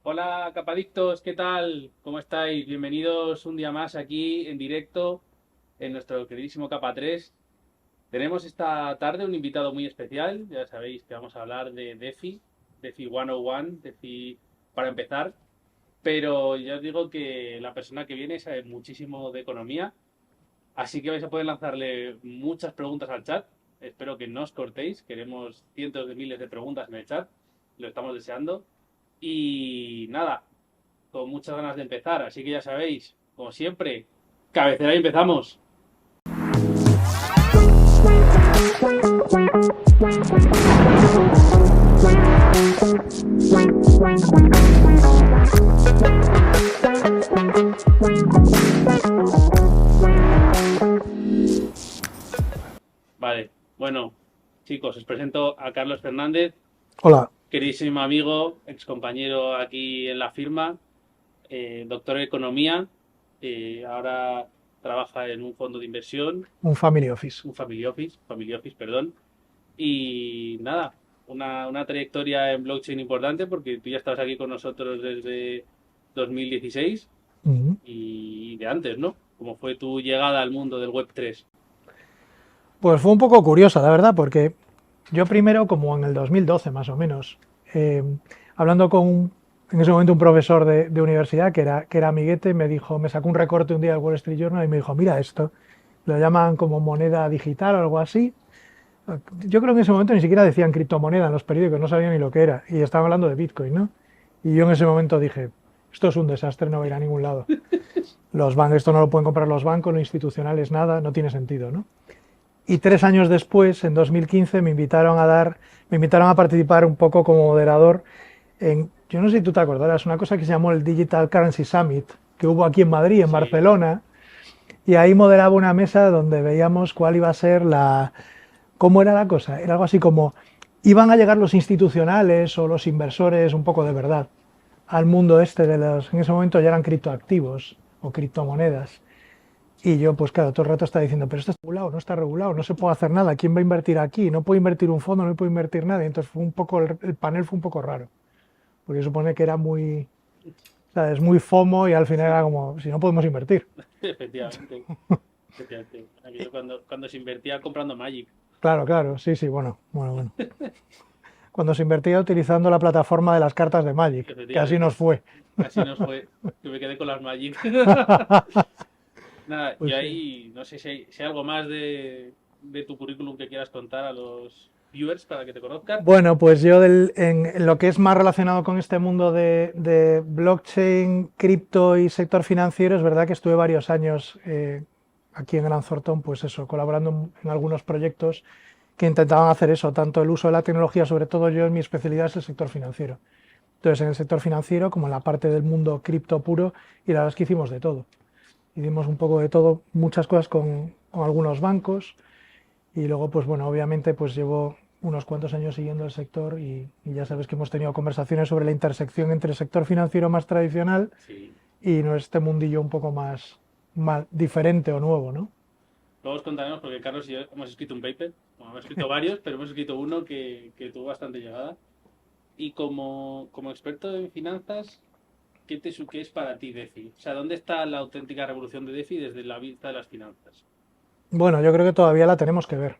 Hola capadictos, ¿qué tal? ¿Cómo estáis? Bienvenidos un día más aquí en directo en nuestro queridísimo Capa 3. Tenemos esta tarde un invitado muy especial, ya sabéis que vamos a hablar de DeFi, DeFi 101, DeFi para empezar, pero ya os digo que la persona que viene sabe muchísimo de economía, así que vais a poder lanzarle muchas preguntas al chat. Espero que no os cortéis, queremos cientos de miles de preguntas en el chat, lo estamos deseando. Y nada, con muchas ganas de empezar. Así que ya sabéis, como siempre, cabecera y empezamos. Vale, bueno, chicos, os presento a Carlos Fernández, Hola, queridísimo amigo, ex compañero aquí en la firma, doctor en economía, ahora trabaja en un fondo de inversión, un family office. un family office, perdón. Y nada, una trayectoria en blockchain importante porque tú ya estabas aquí con nosotros desde 2016 Ujú. y de antes, ¿no? ¿Cómo fue tu llegada al mundo del Web3? Pues fue un poco curiosa, la verdad, porque yo primero, como en el 2012 más o menos, eh, hablando en ese momento un profesor de universidad que era amiguete, me sacó un recorte un día del Wall Street Journal y me dijo, mira esto, lo llaman como moneda digital o algo así. Yo creo que en ese momento ni siquiera decían criptomoneda en los periódicos, no sabía ni lo que era, y estaban hablando de Bitcoin, ¿no? Y yo en ese momento dije, esto es un desastre, no va a ir a ningún lado. Los bancos, esto no lo pueden comprar los bancos, lo institucional es nada, no tiene sentido, ¿no? Y 3 años después, en 2015, me invitaron a participar un poco como moderador yo no sé si tú te acordarás, una cosa que se llamó el Digital Currency Summit, que hubo aquí en Madrid, en Sí, Barcelona, y ahí moderaba una mesa donde veíamos cuál iba a ser cómo era la cosa. Era algo así como, iban a llegar los institucionales o los inversores un poco de verdad al mundo este en ese momento ya eran criptoactivos o criptomonedas. Y yo, pues claro, todo el rato estaba diciendo, pero esto está regulado, no está regulado, no se puede hacer nada, ¿quién va a invertir aquí? No puede invertir un fondo, no puede invertir nadie. Entonces fue un poco, el panel fue un poco raro, porque supone que era muy, ¿sabes? Muy FOMO y al final era sí, como, si no podemos invertir. efectivamente. Efectivamente. Aquello cuando se invertía comprando Magic. Claro, claro, sí, sí, bueno. Cuando se invertía utilizando la plataforma de las cartas de Magic, que así nos Efectivamente. fue. Así nos fue. Que me quedé con las Magic. Nada, Pues yo sí. ahí no sé si hay algo más de tu currículum que quieras contar a los viewers para que te conozcan. Bueno, pues yo en lo que es más relacionado con este mundo de blockchain, cripto y sector financiero, es verdad que estuve varios años aquí en Gran Thornton, pues eso, colaborando en algunos proyectos que intentaban hacer eso, tanto el uso de la tecnología, sobre todo yo en mi especialidad es el sector financiero. Entonces, en el sector financiero, como en la parte del mundo cripto puro, y la verdad es que hicimos de todo. Hicimos un poco de todo, muchas cosas con algunos bancos, y luego, pues bueno, obviamente, pues llevo unos cuantos años siguiendo el sector y ya sabes que hemos tenido conversaciones sobre la intersección entre el sector financiero más tradicional Sí. y este mundillo un poco más diferente o nuevo, ¿no? Luego os contaremos porque Carlos y yo hemos escrito un paper. Bueno, hemos escrito varios, pero hemos escrito uno que tuvo bastante llegada. Y como experto en finanzas, ¿qué es para ti DeFi? O sea, ¿dónde está la auténtica revolución de DeFi desde la vista de las finanzas? Bueno, yo creo que todavía la tenemos que ver.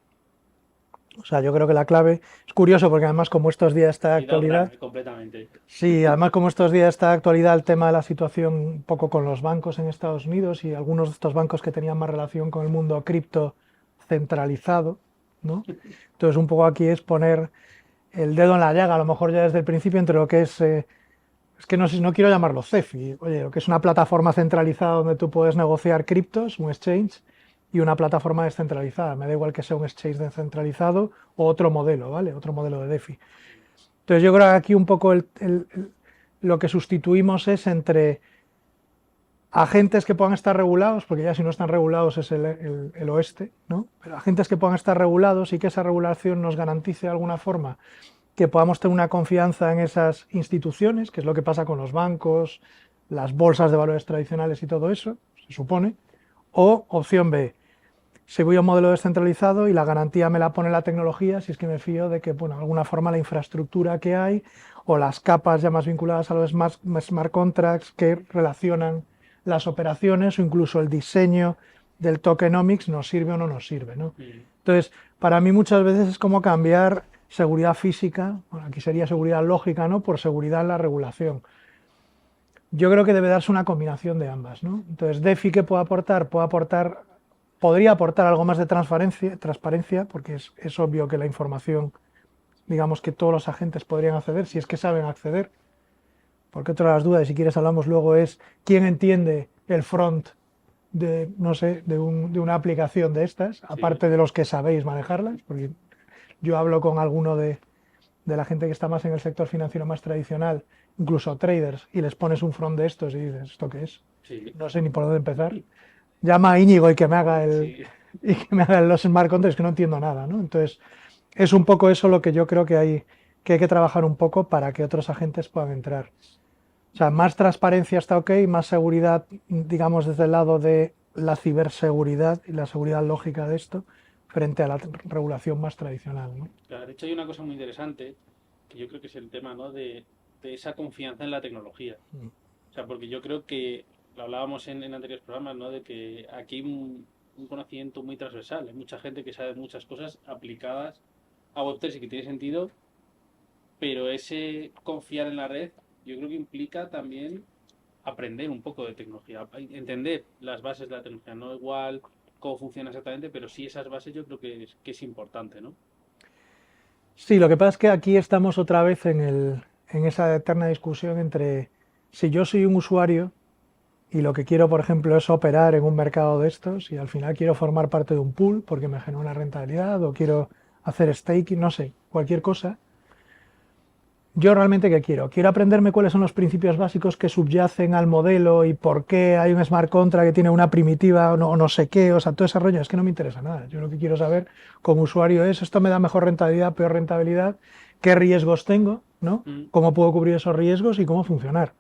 O sea, yo creo que la clave es curioso porque además como estos días está de Ha ido al grano, actualidad, completamente. sí, además como estos días está de actualidad el tema de la situación un poco con los bancos en Estados Unidos y algunos de estos bancos que tenían más relación con el mundo cripto centralizado, ¿no? Entonces un poco aquí es poner el dedo en la llaga, a lo mejor ya desde el principio, entre lo que es que no sé, no quiero llamarlo CeFi, oye, lo que es una plataforma centralizada donde tú puedes negociar criptos, un exchange, y una plataforma descentralizada. Me da igual que sea un exchange descentralizado o otro modelo, ¿vale? Otro modelo de DeFi. Entonces yo creo que aquí un poco lo que sustituimos es entre agentes que puedan estar regulados, porque ya si no están regulados es el oeste, ¿no? Pero agentes que puedan estar regulados y que esa regulación nos garantice de alguna forma que podamos tener una confianza en esas instituciones, que es lo que pasa con los bancos, las bolsas de valores tradicionales y todo eso, se supone. O opción B, si voy a un modelo descentralizado y la garantía me la pone la tecnología, si es que me fío de que, bueno, de alguna forma la infraestructura que hay o las capas ya más vinculadas a los smart contracts que relacionan las operaciones o incluso el diseño del tokenomics nos sirve o no nos sirve, ¿no? Mm. Entonces, para mí muchas veces es como cambiar seguridad física, bueno, aquí sería seguridad lógica, ¿no? Por seguridad en la regulación. Yo creo que debe darse una combinación de ambas, ¿no? Entonces, DeFi, ¿qué puede aportar? Podría aportar algo más de transparencia, porque es obvio que la información, digamos que todos los agentes podrían acceder, si es que saben acceder, porque otra de las dudas, y si quieres hablamos luego, es quién entiende el front de, no sé, de una aplicación de estas, Sí, aparte de los que sabéis manejarlas, porque yo hablo con alguno de la gente que está más en el sector financiero más tradicional, incluso traders, y les pones un front de estos y dices, ¿esto qué es? sí, No sé ni por dónde empezar. Llama a Íñigo y que me haga sí. los smart contracts, que no entiendo nada, ¿no? Entonces, es un poco eso lo que yo creo que hay que trabajar un poco para que otros agentes puedan entrar. O sea, más transparencia está ok, más seguridad, digamos, desde el lado de la ciberseguridad y la seguridad lógica de esto, frente a la regulación más tradicional, ¿no? Claro, de hecho, hay una cosa muy interesante que yo creo que es el tema, ¿no? De esa confianza en la tecnología. O sea, porque yo creo que lo hablábamos en anteriores programas, ¿no? De que aquí hay un conocimiento muy transversal. Hay mucha gente que sabe muchas cosas aplicadas a Web3 y que tiene sentido, pero ese confiar en la red, yo creo que implica también aprender un poco de tecnología, entender las bases de la tecnología, no igual cómo funciona exactamente, pero sí esas bases yo creo que es importante, ¿no? Sí, lo que pasa es que aquí estamos otra vez en esa eterna discusión entre si yo soy un usuario y lo que quiero, por ejemplo, es operar en un mercado de estos y al final quiero formar parte de un pool porque me genera una rentabilidad o quiero hacer staking, no sé, cualquier cosa. Yo realmente qué quiero? Quiero aprenderme cuáles son los principios básicos que subyacen al modelo y por qué hay un smart contract que tiene una primitiva o no sé qué, o sea, todo ese rollo, es que no me interesa nada. Yo lo que quiero saber como usuario es, esto me da mejor rentabilidad, peor rentabilidad, qué riesgos tengo, ¿no? Mm. Cómo puedo cubrir esos riesgos y cómo funcionar.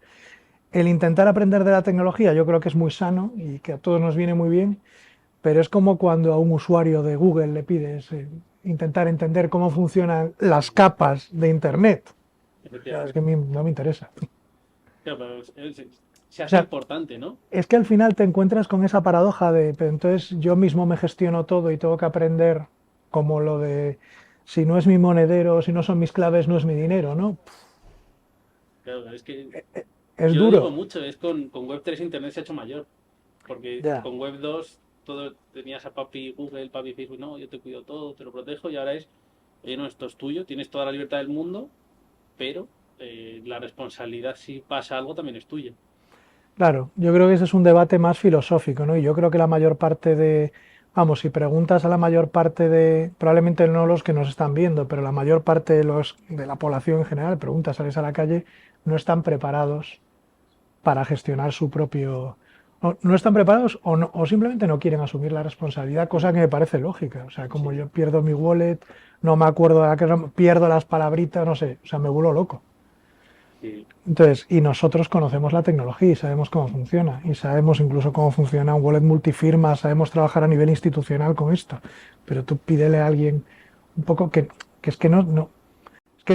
El intentar aprender de la tecnología yo creo que es muy sano y que a todos nos viene muy bien, pero es como cuando a un usuario de Google le pides intentar entender cómo funcionan las capas de Internet. Ya, es que a Efectivamente. mí no me interesa. Claro, pero se O hace sea, importante, ¿no? es que al final te encuentras con esa paradoja de, pero entonces yo mismo me gestiono todo y tengo que aprender como lo de, si no es mi monedero, si no son mis claves, no es mi dinero, ¿no? Claro, es que Es yo lo digo duro. mucho, es con Web3 Internet se ha hecho mayor, porque Ya. con Web2 todo tenías a papi Google, papi Facebook, no, yo te cuido todo, te lo protejo, y ahora es, oye, no, esto es tuyo, tienes toda la libertad del mundo, pero la responsabilidad si pasa algo también es tuya. Claro, yo creo que ese es un debate más filosófico, ¿no? Y yo creo que la mayor parte de, vamos, si preguntas a la mayor parte de, probablemente no los que nos están viendo, pero la mayor parte de la población en general, preguntas, sales a la calle, no están preparados para gestionar su propio, no están preparados o simplemente no quieren asumir la responsabilidad, cosa Mm. que me parece lógica. O sea, como Sí, yo pierdo mi wallet, no me acuerdo de la que pierdo las palabritas, no sé, o sea, me vuelvo loco. sí. Entonces, y nosotros conocemos la tecnología y sabemos cómo funciona, y sabemos incluso cómo funciona un wallet multifirma, sabemos trabajar a nivel institucional con esto, pero tú pídele a alguien un poco que es que es que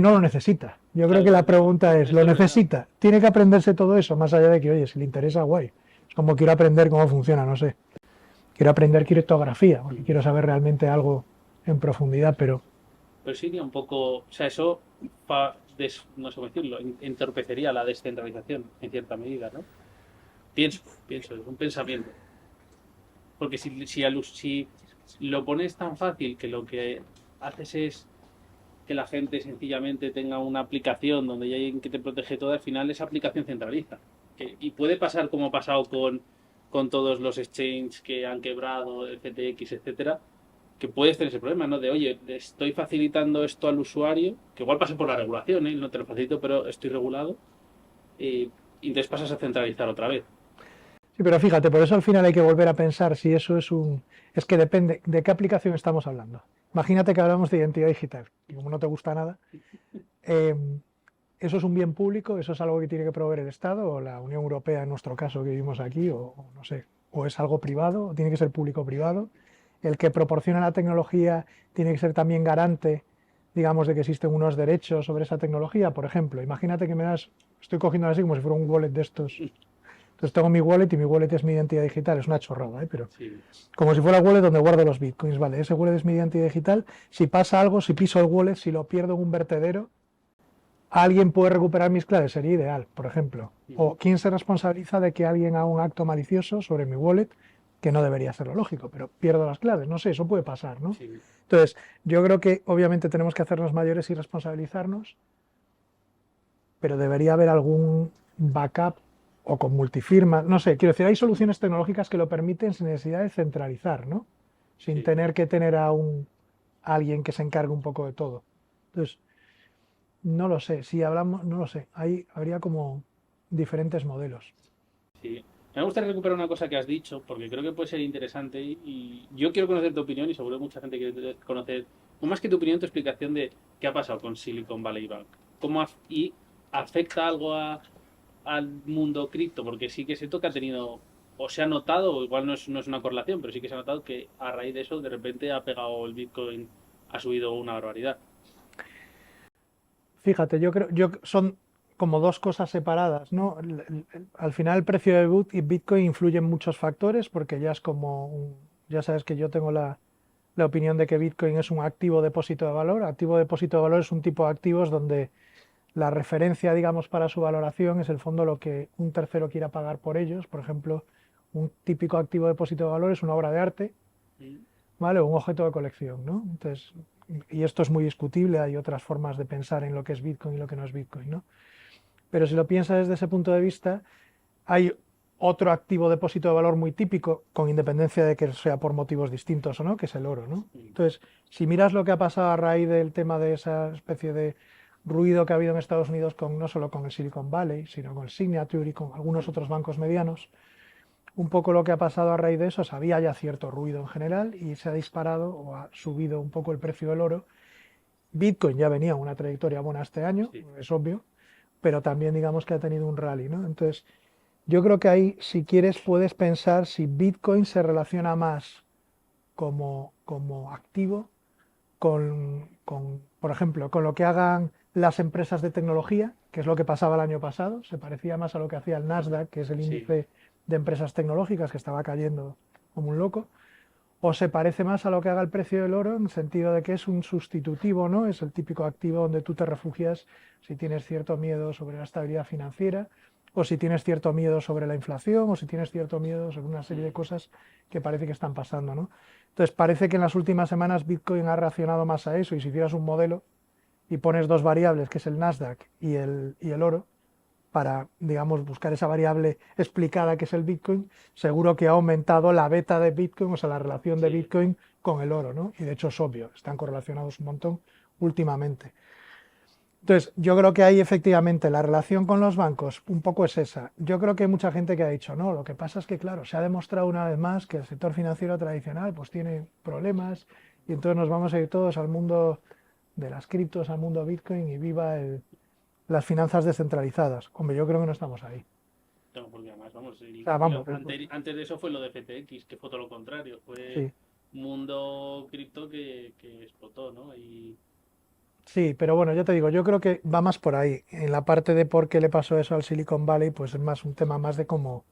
no lo necesita. Yo creo Claro, que la pregunta es, ¿lo eso es verdad. necesita? ¿Tiene que aprenderse todo eso? Más allá de que, oye, si le interesa, guay. Es como quiero aprender cómo funciona, no sé. Quiero aprender criptografía, porque Mm. quiero saber realmente algo en profundidad, pero Pero sí que un poco, o sea, eso, no sé cómo decirlo, entorpecería la descentralización en cierta medida, ¿no? Pienso, es un pensamiento. Porque si lo pones tan fácil que lo que haces es que la gente sencillamente tenga una aplicación donde ya hay alguien que te protege todo, al final esa aplicación centraliza. Y puede pasar como ha pasado con todos los exchanges que han quebrado, el FTX, etcétera, que puedes tener ese problema, ¿no? De, oye, le estoy facilitando esto al usuario, que igual pasa por la regulación, ¿eh? No te lo facilito, pero estoy regulado, y entonces pasas a centralizar otra vez. sí, pero fíjate, por eso al final hay que volver a pensar si eso es un... Es que depende de qué aplicación estamos hablando. Imagínate que hablamos de identidad digital, y como no te gusta nada, eh, ¿eso es un bien público? ¿Eso es algo que tiene que proveer el Estado o la Unión Europea en nuestro caso que vivimos aquí? O no sé, o es algo privado, o tiene que ser público-privado. el que proporciona la tecnología tiene que ser también garante, digamos, de que existen unos derechos sobre esa tecnología. Por ejemplo, imagínate que me das, estoy cogiendo así como si fuera un wallet de estos. Entonces tengo mi wallet y mi wallet es mi identidad digital, es una chorrada, ¿eh? Pero Sí, como si fuera el wallet donde guardo los bitcoins, vale, ese wallet es mi identidad digital. Si pasa algo, si piso el wallet, si lo pierdo en un vertedero, alguien puede recuperar mis claves, sería ideal, por ejemplo. O quién se responsabiliza de que alguien haga un acto malicioso sobre mi wallet, que no debería ser lo lógico, pero pierdo las claves, no sé, eso puede pasar, ¿no? sí, Entonces, yo creo que obviamente tenemos que hacernos mayores y responsabilizarnos, pero debería haber algún backup o con multifirma, no sé, quiero decir, hay soluciones tecnológicas que lo permiten sin necesidad de centralizar, ¿no? Sin sí. tener que tener a alguien que se encargue un poco de todo. Entonces, no lo sé, si hablamos, no lo sé, ahí habría como diferentes modelos. Sí. Me gustaría recuperar una cosa que has dicho, porque creo que puede ser interesante y yo quiero conocer tu opinión y seguro que mucha gente quiere conocer, o más que tu opinión, tu explicación de qué ha pasado con Silicon Valley Bank. Y afecta algo al mundo cripto, porque sí que es cierto que ha tenido, o se ha notado, o igual no es una correlación, pero sí que se ha notado que a raíz de eso de repente ha pegado el Bitcoin, ha subido una barbaridad. Fíjate, yo creo, son como dos cosas separadas, ¿no? Al final el precio de Bitcoin influye en muchos factores porque ya es como, ya sabes que yo tengo la opinión de que Bitcoin es un activo depósito de valor. Activo depósito de valor es un tipo de activos donde la referencia, digamos, para su valoración es el fondo lo que un tercero quiera pagar por ellos. Por ejemplo, un típico activo depósito de valor es una obra de arte, Mm, ¿vale? O un objeto de colección, ¿no? Entonces, y esto es muy discutible, hay otras formas de pensar en lo que es Bitcoin y lo que no es Bitcoin, ¿no? Pero si lo piensas desde ese punto de vista, hay otro activo depósito de valor muy típico, con independencia de que sea por motivos distintos o no, que es el oro, ¿no? mm, Entonces, si miras lo que ha pasado a raíz del tema de esa especie de ruido que ha habido en Estados Unidos con no solo con el Silicon Valley, sino con el Signature y con algunos mm, otros bancos medianos, un poco lo que ha pasado a raíz de eso, había ya cierto ruido en general y se ha disparado o ha subido un poco el precio del oro. Bitcoin ya venía una trayectoria buena este año, sí, es obvio, pero también digamos que ha tenido un rally, ¿no? Entonces, yo creo que ahí, si quieres, puedes pensar si Bitcoin se relaciona más como activo por ejemplo, con lo que hagan las empresas de tecnología, que es lo que pasaba el año pasado, se parecía más a lo que hacía el Nasdaq, que es el sí, índice de empresas tecnológicas que estaba cayendo como un loco, o se parece más a lo que haga el precio del oro en el sentido de que es un sustitutivo, ¿no? Es el típico activo donde tú te refugias si tienes cierto miedo sobre la estabilidad financiera, o si tienes cierto miedo sobre la inflación, o si tienes cierto miedo sobre una serie de mm, cosas que parece que están pasando, ¿no? Entonces parece que en las últimas semanas Bitcoin ha reaccionado más a eso, y si hicieras un modelo y pones dos variables, que es el Nasdaq y el oro, para, digamos, buscar esa variable explicada que es el Bitcoin, seguro que ha aumentado la beta de Bitcoin, o sea, la relación de sí, Bitcoin con el oro, ¿no? Y de hecho es obvio, están correlacionados un montón últimamente. Entonces, yo creo que ahí efectivamente la relación con los bancos un poco es esa. Yo creo que hay mucha gente que ha dicho, no, lo que pasa es que, claro, se ha demostrado una vez más que el sector financiero tradicional pues tiene problemas y entonces nos vamos a ir todos al mundo de las criptos, al mundo Bitcoin y viva las finanzas descentralizadas. Hombre, yo creo que no estamos ahí. no, porque además, vamos, O sea, vamos, antes de eso fue lo de FTX, que fue todo lo contrario, fue sí, mundo cripto que explotó, ¿no? Y sí, pero bueno, ya te digo, yo creo que va más por ahí. En la parte de por qué le pasó eso al Silicon Valley, pues es más un tema más de cómo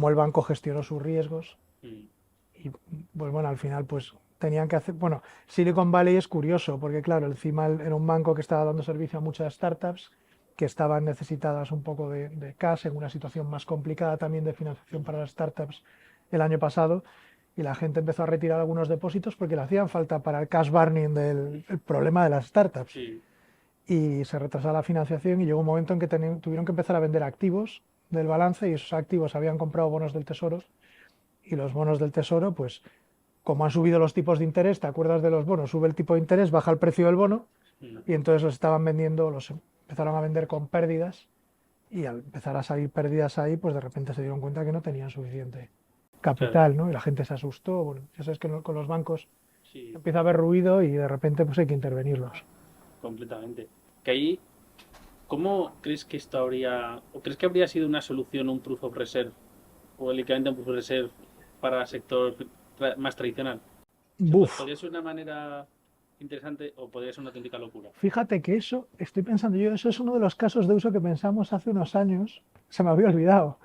el banco gestionó sus riesgos. mm, Y pues bueno, al final pues tenían que hacer, bueno, Silicon Valley es curioso porque claro, encima era un banco que estaba dando servicio a muchas startups que estaban necesitadas un poco de cash en una situación más complicada también de financiación mm, para las startups el año pasado y la gente empezó a retirar algunos depósitos porque le hacían falta para el cash burning del el problema de las startups sí, y se retrasaba la financiación y llegó un momento en que tuvieron que empezar a vender activos del balance y esos activos habían comprado bonos del tesoro y los bonos del tesoro pues como han subido los tipos de interés, ¿te acuerdas de los bonos? Sube el tipo de interés, baja el precio del bono mm, y entonces los estaban vendiendo, los empezaron a vender con pérdidas y al empezar a salir pérdidas ahí, pues de repente se dieron cuenta que no tenían suficiente claro, capital, ¿no? Y la gente se asustó. Bueno, ya sabes que con los bancos sí, empieza a haber ruido y de repente pues hay que intervenirlos. completamente. Que ahí, ¿cómo crees que esto habría, o crees que habría sido una solución un proof of reserve, o el equivalente a un proof of reserve para el sector? más tradicional. Buf. Podría ser una manera interesante o podría ser una auténtica locura. Fíjate que eso, estoy pensando yo, eso es uno de los casos de uso que pensamos hace unos años, se me había olvidado.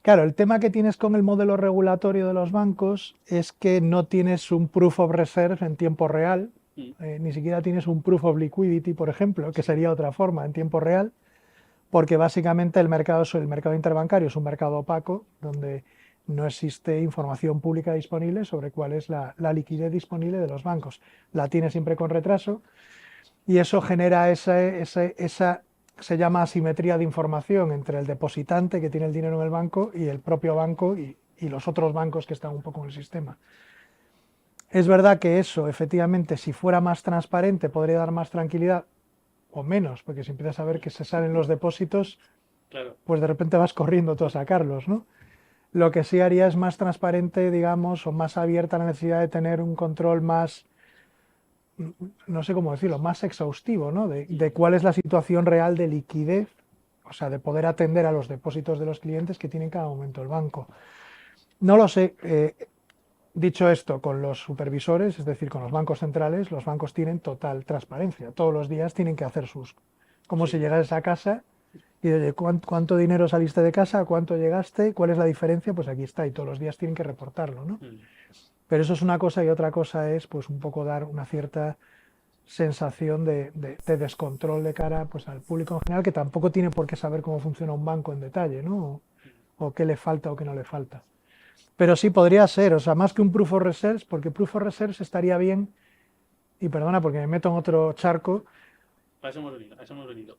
Claro, el tema que tienes con el modelo regulatorio de los bancos es que no tienes un proof of reserve en tiempo real, Mm, ni siquiera tienes un proof of liquidity, por ejemplo, que sería otra forma en tiempo real, porque básicamente el mercado interbancario es un mercado opaco donde no existe información pública disponible sobre cuál es la liquidez disponible de los bancos. La tiene siempre con retraso y eso genera esa, se llama asimetría de información entre el depositante que tiene el dinero en el banco y el propio banco y los otros bancos que están un poco en el sistema. Es verdad que eso, efectivamente, si fuera más transparente, podría dar más tranquilidad o menos, porque si empiezas a ver que se salen los depósitos, claro. pues de repente vas corriendo tú a sacarlos, ¿no? Lo que sí haría es más transparente, digamos, o más abierta la necesidad de tener un control más, no sé cómo decirlo, más exhaustivo, ¿no? De cuál es la situación real de liquidez, o sea, de poder atender a los depósitos de los clientes que tiene en cada momento el banco. No lo sé. Dicho esto, con los supervisores, es decir, con los bancos centrales, los bancos tienen total transparencia. Todos los días tienen que hacer sus... Como si Sí. llegases a casa y, oye, ¿cuánto dinero saliste de casa? ¿Cuánto llegaste? ¿Cuál es la diferencia? Pues aquí está y todos los días tienen que reportarlo, ¿no? Mm, Pero eso es una cosa y otra cosa es, pues, un poco dar una cierta sensación de descontrol de cara, pues, al público en general, que tampoco tiene por qué saber cómo funciona un banco en detalle, ¿no? mm. O qué le falta o qué no le falta. Pero sí podría ser, o sea, más que un proof of reserves, porque proof of reserves estaría bien, y perdona porque me meto en otro charco, A eso hemos venido, a eso hemos venido.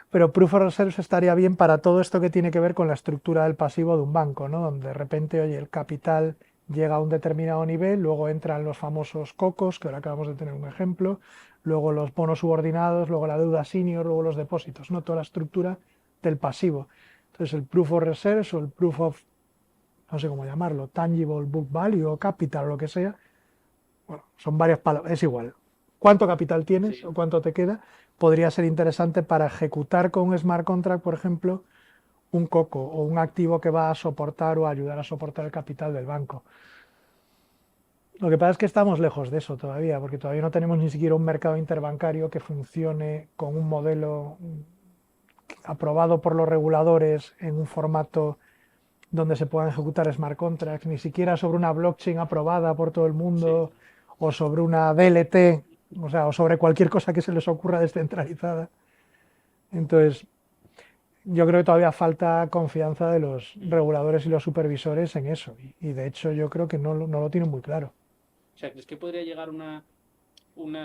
pero proof of reserves estaría bien para todo esto que tiene que ver con la estructura del pasivo de un banco, ¿no? Donde de repente, oye, el capital llega a un determinado nivel, luego entran los famosos cocos, que ahora acabamos de tener un ejemplo, luego los bonos subordinados, luego la deuda senior, luego los depósitos, ¿no? Toda la estructura del pasivo. Entonces el proof of reserves o el proof of, no sé cómo llamarlo, tangible book value o capital o lo que sea, bueno, son varias palabras, es igual. ¿Cuánto capital tienes Sí. o cuánto te queda? Podría ser interesante para ejecutar con un smart contract, por ejemplo, un coco o un activo que va a soportar o a ayudar a soportar el capital del banco. Lo que pasa es que estamos lejos de eso todavía, porque todavía no tenemos ni siquiera un mercado interbancario que funcione con un modelo aprobado por los reguladores en un formato donde se puedan ejecutar smart contracts, ni siquiera sobre una blockchain aprobada por todo el Sí. mundo o sobre una DLT, o sea, o sobre cualquier cosa que se les ocurra descentralizada. Entonces, yo creo que todavía falta confianza de los Mm. reguladores y los supervisores en eso. Y de hecho yo creo que no lo tienen muy claro. O sea, ¿crees que podría llegar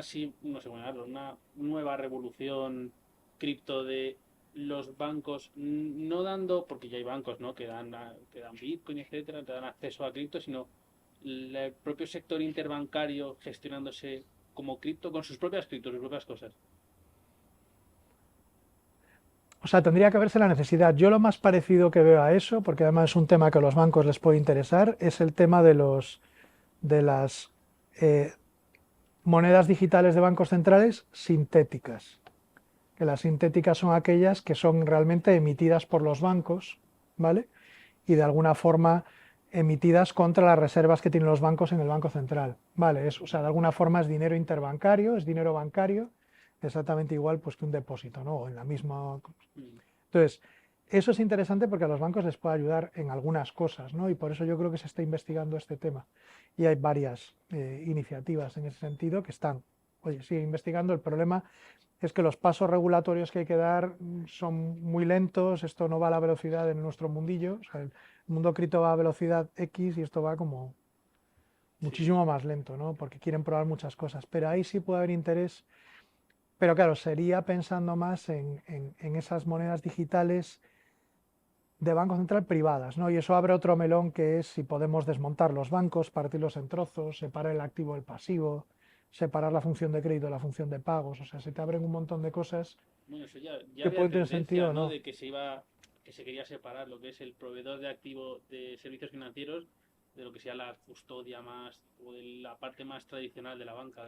sí, no sé cómo llamarlo, una nueva revolución cripto de los bancos, no dando, porque ya hay bancos, ¿no? Que dan Bitcoin, etcétera, te dan acceso a cripto, sino el propio sector interbancario gestionándose como cripto con sus propias criptos, sus propias cosas. O sea, tendría que verse la necesidad. Yo lo más parecido que veo a eso, porque además es un tema que a los bancos les puede interesar, es el tema de las eh, monedas digitales de bancos centrales sintéticas. Que las sintéticas son aquellas que son realmente emitidas por los bancos, ¿vale? Y de alguna forma emitidas contra las reservas que tienen los bancos en el Banco Central, ¿vale? O sea, de alguna forma es dinero interbancario, es dinero bancario, exactamente igual pues, que un depósito, ¿no? O en la misma... Mm, Entonces, eso es interesante porque a los bancos les puede ayudar en algunas cosas, ¿no? Y por eso yo creo que se está investigando este tema. Y hay varias iniciativas en ese sentido que están, oye, sigue investigando. El problema es que los pasos regulatorios que hay que dar son muy lentos, esto no va a la velocidad en nuestro mundillo, o sea, el mundo cripto va a velocidad X y esto va como sí. muchísimo más lento, ¿no? Porque quieren probar muchas cosas, pero ahí sí puede haber interés, pero claro, sería pensando más en esas monedas digitales de Banco Central privadas, ¿no? Y eso abre otro melón que es si podemos desmontar los bancos, partirlos en trozos, separar el activo del pasivo, separar la función de crédito de la función de pagos, o sea, se te abren un montón de cosas Bueno, eso ya que había pueden tener sentido tendencia, o ¿no? no. De que se quería separar lo que es el proveedor de activo de servicios financieros de lo que sea la custodia más, o de la parte más tradicional de la banca.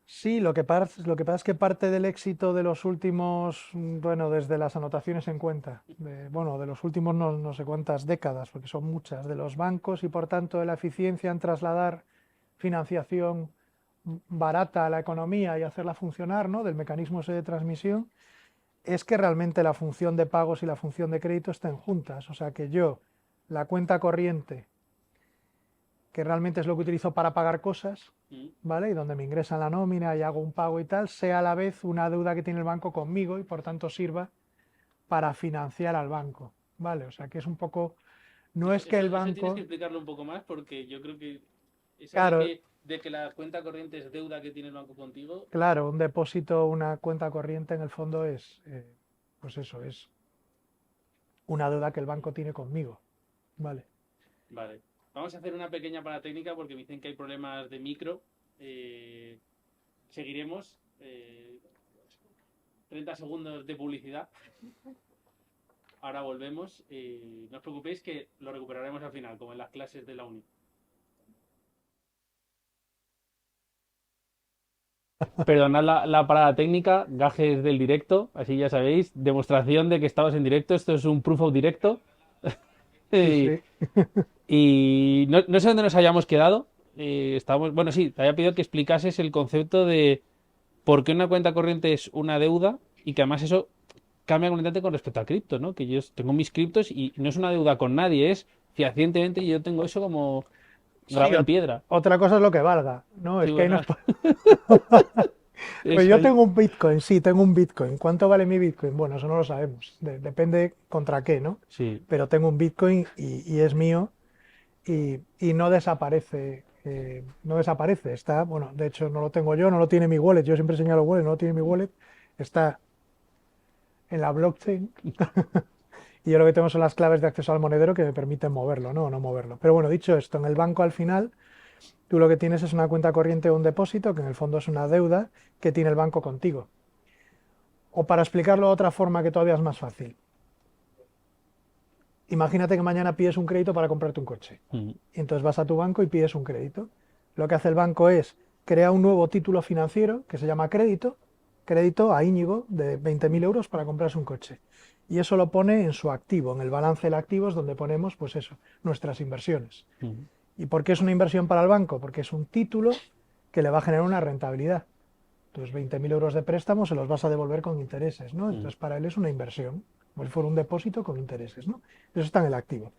Sí, lo que pasa es que parte del éxito de los últimos, bueno, desde las anotaciones en cuenta, bueno, de los últimos no sé cuántas décadas, porque son muchas, de los bancos y por tanto de la eficiencia en trasladar financiación barata a la economía y hacerla funcionar, ¿no? Del mecanismo ese de transmisión, es que realmente la función de pagos y la función de crédito estén juntas. O sea que yo, la cuenta corriente, que realmente es lo que utilizo para pagar cosas, Mm. ¿vale? Y donde me ingresan la nómina y hago un pago y tal, sea a la vez una deuda que tiene el banco conmigo y por tanto sirva para financiar al banco, ¿vale? O sea que es un poco, no Eso, es que eso, el eso tienes que banco, explicarlo un poco más porque yo creo que eso claro, de que la cuenta corriente es deuda que tiene el banco contigo. claro, un depósito, una cuenta corriente en el fondo es, pues eso, es una deuda que el banco tiene conmigo, ¿vale? Vale. Vamos a hacer una pequeña paratécnica porque me dicen que hay problemas de micro. Eh, seguiremos. 30 segundos de publicidad. Ahora volvemos. No os preocupéis que lo recuperaremos al final, como en las clases de la uni. Perdonad la parada técnica, gajes del directo, así ya sabéis, demostración de que estamos en directo, esto es un proof of directo. Sí, y sí. no sé dónde nos hayamos quedado. Estábamos, bueno, sí, te había pedido que explicases el concepto de por qué una cuenta corriente es una deuda y que además eso cambia completamente con respecto al cripto, ¿no? Que yo tengo mis criptos y no es una deuda con nadie, es fehacientemente yo tengo eso como Sí, grabado en piedra. otra cosa es lo que valga, ¿no? Sí, Es que ahí bueno, nos... Pues eso yo ahí. tengo un Bitcoin, sí, tengo un Bitcoin. ¿Cuánto vale mi Bitcoin? Bueno, eso no lo sabemos. Depende contra qué, ¿no? Sí. Pero tengo un Bitcoin y es mío y no desaparece. No desaparece. Está, bueno, de hecho no lo tengo yo, no lo tiene mi wallet. Yo siempre señalo wallet, no lo tiene mi wallet. Está en la blockchain y yo lo que tengo son las claves de acceso al monedero que me permiten moverlo, ¿no? O no moverlo. Pero bueno, dicho esto, en el banco al final tú lo que tienes es una cuenta corriente o un depósito, que en el fondo es una deuda que tiene el banco contigo. O para explicarlo de otra forma que todavía es más fácil. Imagínate que mañana pides un crédito para comprarte un coche. Mm, Y entonces vas a tu banco y pides un crédito. Lo que hace el banco es crear un nuevo título financiero que se llama crédito, crédito a Íñigo de 20.000 euros para comprarse un coche. Y eso lo pone en su activo, en el balance de activos donde ponemos, pues eso, nuestras inversiones. mm, ¿Y por qué es una inversión para el banco? Porque es un título que le va a generar una rentabilidad. Tus 20.000 euros de préstamo se los vas a devolver con intereses, ¿no? mm, Entonces para él es una inversión, como si fuera un depósito con intereses, ¿no? Eso está en el activo.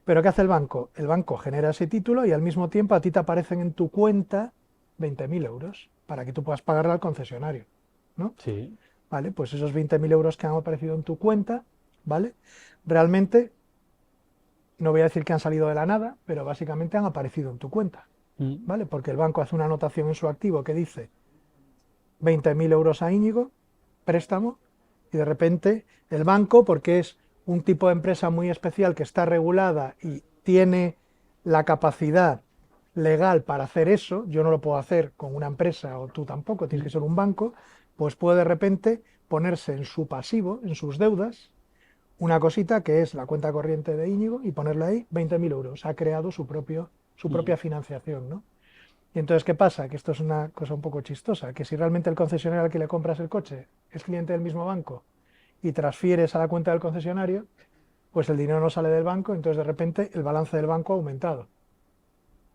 Pero ¿qué hace el banco? El banco genera ese título y al mismo tiempo a ti te aparecen en tu cuenta 20.000 euros para que tú puedas pagarle al concesionario, ¿no? sí. Vale, pues esos 20.000 euros que han aparecido en tu cuenta, ¿vale? Realmente, no voy a decir que han salido de la nada, pero básicamente han aparecido en tu cuenta, Mm, ¿vale? Porque el banco hace una anotación en su activo que dice 20.000 euros a Íñigo, préstamo, y de repente el banco, porque es un tipo de empresa muy especial que está regulada y tiene la capacidad legal para hacer eso, yo no lo puedo hacer con una empresa o tú tampoco, tienes que mm, ser un banco, pues puede de repente ponerse en su pasivo, en sus deudas, una cosita que es la cuenta corriente de Íñigo y ponerle ahí 20.000 euros. Ha creado su mm, propia financiación, ¿no? Y entonces, ¿qué pasa? Que esto es una cosa un poco chistosa, que si realmente el concesionario al que le compras el coche es cliente del mismo banco y transfieres a la cuenta del concesionario, pues el dinero no sale del banco, entonces de repente el balance del banco ha aumentado,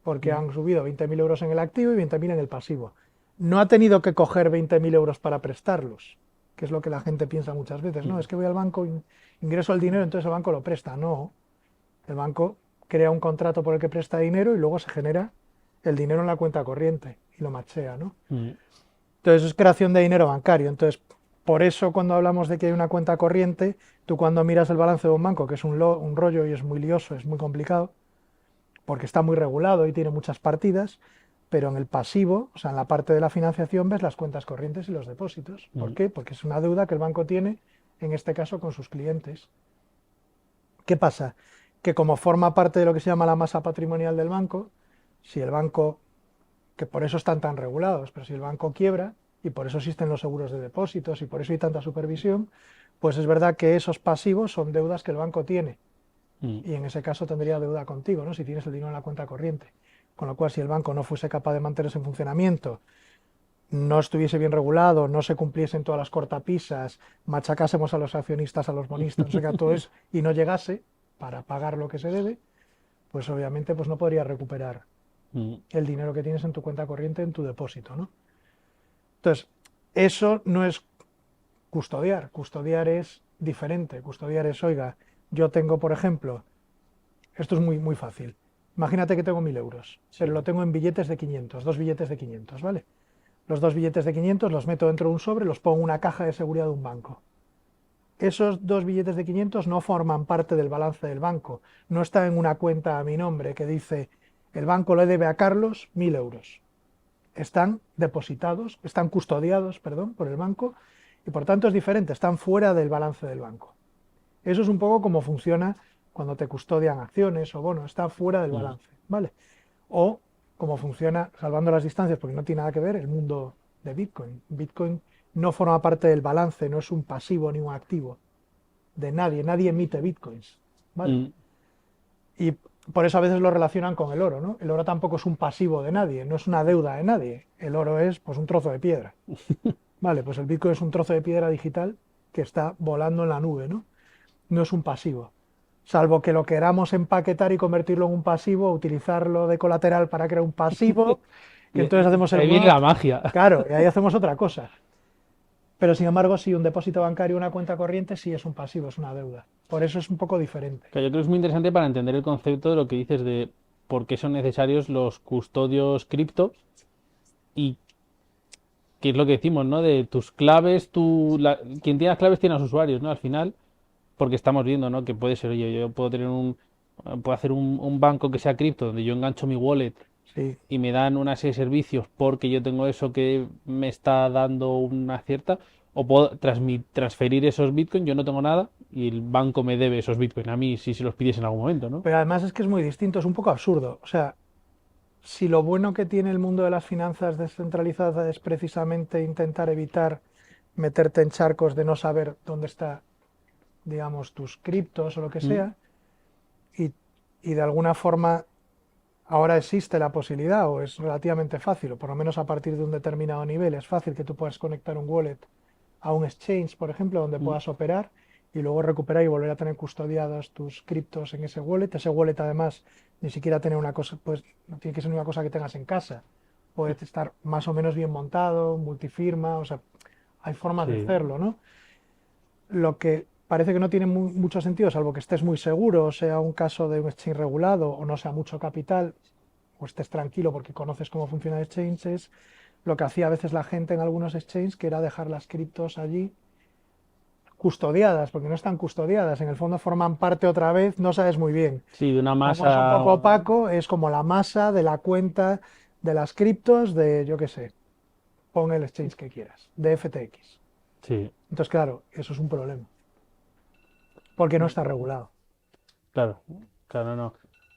porque mm, han subido 20.000 euros en el activo y 20.000 en el pasivo. No ha tenido que coger 20.000 euros para prestarlos, que es lo que la gente piensa muchas veces. No, mm, es que voy al banco, ingreso el dinero, entonces el banco lo presta. No, el banco crea un contrato por el que presta dinero y luego se genera el dinero en la cuenta corriente y lo machea, ¿no? mm, Entonces es creación de dinero bancario. Entonces, por eso cuando hablamos de que hay una cuenta corriente, tú cuando miras el balance de un banco, que es un rollo y es muy lioso, es muy complicado, porque está muy regulado y tiene muchas partidas, pero en el pasivo, o sea, en la parte de la financiación, ves las cuentas corrientes y los depósitos. ¿Por mm, qué? Porque es una deuda que el banco tiene, en este caso, con sus clientes. ¿Qué pasa? Que como forma parte de lo que se llama la masa patrimonial del banco, si el banco, que por eso están tan regulados, pero si el banco quiebra, y por eso existen los seguros de depósitos y por eso hay tanta supervisión, pues es verdad que esos pasivos son deudas que el banco tiene. mm, Y en ese caso tendría deuda contigo, ¿no? Si tienes el dinero en la cuenta corriente. Con lo cual, si el banco no fuese capaz de mantenerse en funcionamiento, no estuviese bien regulado, no se cumpliesen todas las cortapisas, machacásemos a los accionistas, a los bonistas, no sé qué, a todo eso, y no llegase para pagar lo que se debe, pues obviamente pues no podrías recuperar Mm, el dinero que tienes en tu cuenta corriente, en tu depósito, ¿no? Entonces, eso no es custodiar es diferente, custodiar es, oiga, yo tengo, por ejemplo, esto es muy, muy fácil, imagínate que tengo 1.000 euros, pero lo sí. tengo en billetes de 500, dos billetes de 500, ¿vale? Los dos billetes de 500 los meto dentro de un sobre, los pongo en una caja de seguridad de un banco. Esos dos billetes de 500 no forman parte del balance del banco, no está en una cuenta a mi nombre que dice el banco le debe a Carlos 1.000 euros. Están depositados, están custodiados, perdón, por el banco y por tanto es diferente, están fuera del balance del banco. Eso es un poco como funciona cuando te custodian acciones o bonos, está fuera del Mm, balance, ¿vale? O cómo funciona, salvando las distancias, porque no tiene nada que ver, el mundo de Bitcoin. Bitcoin no forma parte del balance, no es un pasivo ni un activo de nadie, nadie emite Bitcoins, ¿vale? mm. Y por eso a veces lo relacionan con el oro, ¿no? El oro tampoco es un pasivo de nadie, no es una deuda de nadie. El oro es pues un trozo de piedra. Vale, pues el Bitcoin es un trozo de piedra digital que está volando en la nube, ¿no? No es un pasivo. Salvo que lo queramos empaquetar y convertirlo en un pasivo, utilizarlo de colateral para crear un pasivo, y entonces hacemos el Ahí viene WAP. la magia. Claro, y ahí hacemos otra cosa. Pero sin embargo, si un depósito bancario o una cuenta corriente sí es un pasivo, es una deuda. Por eso es un poco diferente. Que yo creo que es muy interesante para entender el concepto de lo que dices de por qué son necesarios los custodios cripto y qué es lo que decimos, ¿no? De tus claves, quien tiene las claves tiene a los usuarios, ¿no? Al final, porque estamos viendo, ¿no? Que puede ser, oye, yo puedo tener puedo hacer un banco que sea cripto donde yo engancho mi wallet Sí, y me dan una serie de servicios porque yo tengo eso que me está dando una cierta, o puedo transferir esos bitcoins, yo no tengo nada y el banco me debe esos bitcoins a mí si se los pidiese en algún momento, ¿no? pero además es que es muy distinto, es un poco absurdo. O sea, si lo bueno que tiene el mundo de las finanzas descentralizadas es precisamente intentar evitar meterte en charcos de no saber dónde está, digamos, tus criptos o lo que Mm, sea, y, y de alguna forma ahora existe la posibilidad, o es relativamente fácil, o por lo menos a partir de un determinado nivel, es fácil que tú puedas conectar un wallet a un exchange, por ejemplo, donde mm, puedas operar y luego recuperar y volver a tener custodiados tus criptos en ese wallet. Ese wallet además ni siquiera tiene una cosa, pues no tiene que ser una cosa que tengas en casa. Puede estar más o menos bien montado, multifirma, o sea, hay formas de sí, hacerlo, ¿no? Lo que parece que no tiene mucho sentido, salvo que estés muy seguro, o sea un caso de un exchange regulado o no sea mucho capital, o estés tranquilo porque conoces cómo funciona el exchange, es lo que hacía a veces la gente en algunos exchanges, que era dejar las criptos allí custodiadas, porque no están custodiadas, en el fondo forman parte otra vez, no sabes muy bien. sí, de una Como es un masa, poco opaco, es como la masa de la cuenta de las criptos de, yo qué sé, pon el exchange que quieras, de FTX. sí, Entonces, claro, eso es un problema, porque no está regulado. claro, claro, no,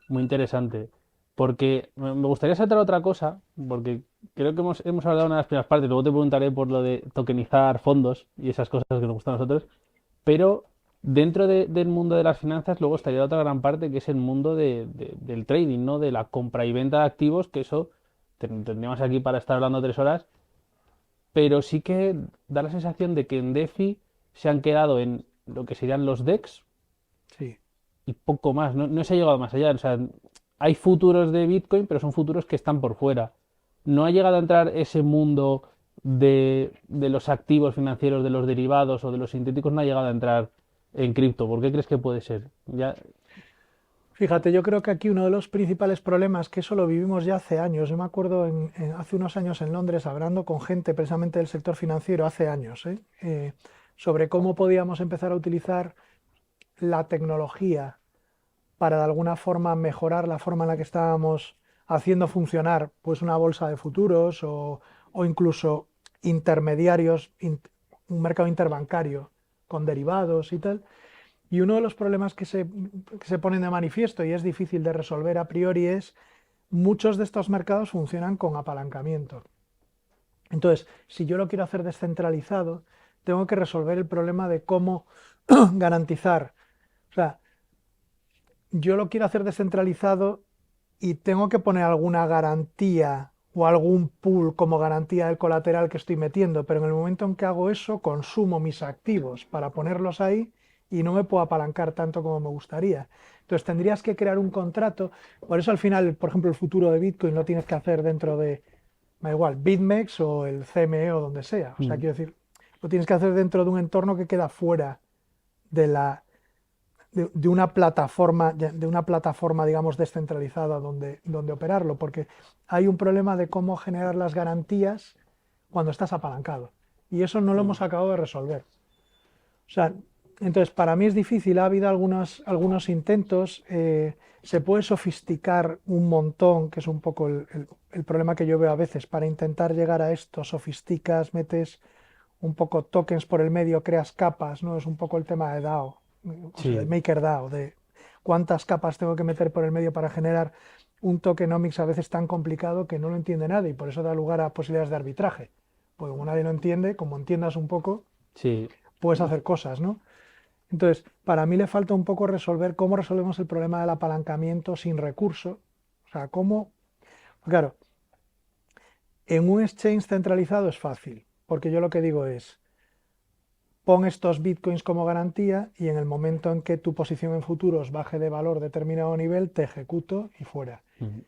muy interesante. Porque me gustaría saltar otra cosa, porque creo que hemos hablado en una de las primeras partes, luego te preguntaré por lo de tokenizar fondos y esas cosas que nos gustan a nosotros, pero dentro del mundo de las finanzas luego estaría la otra gran parte que es el mundo del trading, ¿no? De la compra y venta de activos, que eso tendríamos aquí para estar hablando 3 horas, pero sí que da la sensación de que en DeFi se han quedado en lo que serían los DEX Sí. y poco más, no se ha llegado más allá. O sea, hay futuros de Bitcoin, pero son futuros que están por fuera. No ha llegado a entrar ese mundo de los activos financieros, de los derivados o de los sintéticos, no ha llegado a entrar en cripto. ¿Por qué crees que puede ser? Ya, Fíjate, yo creo que aquí uno de los principales problemas, que eso lo vivimos ya hace años, yo me acuerdo hace unos años en Londres hablando con gente precisamente del sector financiero, hace años, sobre cómo podíamos empezar a utilizar la tecnología para de alguna forma mejorar la forma en la que estábamos haciendo funcionar pues una bolsa de futuros o incluso intermediarios, un mercado interbancario con derivados y tal. Y uno de los problemas que se ponen de manifiesto y es difícil de resolver a priori es muchos de estos mercados funcionan con apalancamiento. Entonces, si yo lo quiero hacer descentralizado, tengo que resolver el problema de cómo garantizar. O sea, yo lo quiero hacer descentralizado y tengo que poner alguna garantía, o algún pool como garantía del colateral que estoy metiendo, pero en el momento en que hago eso, consumo mis activos para ponerlos ahí y no me puedo apalancar tanto como me gustaría. Entonces tendrías que crear un contrato, por eso al final, por ejemplo, el futuro de Bitcoin lo tienes que hacer dentro de, da igual, BitMEX o el CME o donde sea. O sea, Mm. quiero decir, lo tienes que hacer dentro de un entorno que queda fuera de la de una plataforma, digamos, descentralizada donde operarlo, porque hay un problema de cómo generar las garantías cuando estás apalancado. Y eso no lo hemos acabado de resolver. O sea, entonces para mí es difícil, ha habido algunos intentos, se puede sofisticar un montón, que es un poco el problema que yo veo a veces, para intentar llegar a esto, sofisticas, metes un poco tokens por el medio, creas capas, ¿no? Es un poco el tema de DAO, o sea, de Sí, MakerDAO, de cuántas capas tengo que meter por el medio para generar un tokenomics a veces tan complicado que no lo entiende nadie y por eso da lugar a posibilidades de arbitraje. Pues como nadie lo entiende, como entiendas un poco, sí. puedes hacer cosas, ¿no? Entonces, para mí le falta un poco resolver cómo resolvemos el problema del apalancamiento sin recurso. O sea, cómo, claro, en un exchange centralizado es fácil, porque yo lo que digo es, pon estos bitcoins como garantía y en el momento en que tu posición en futuros baje de valor determinado nivel, te ejecuto y fuera. Mm.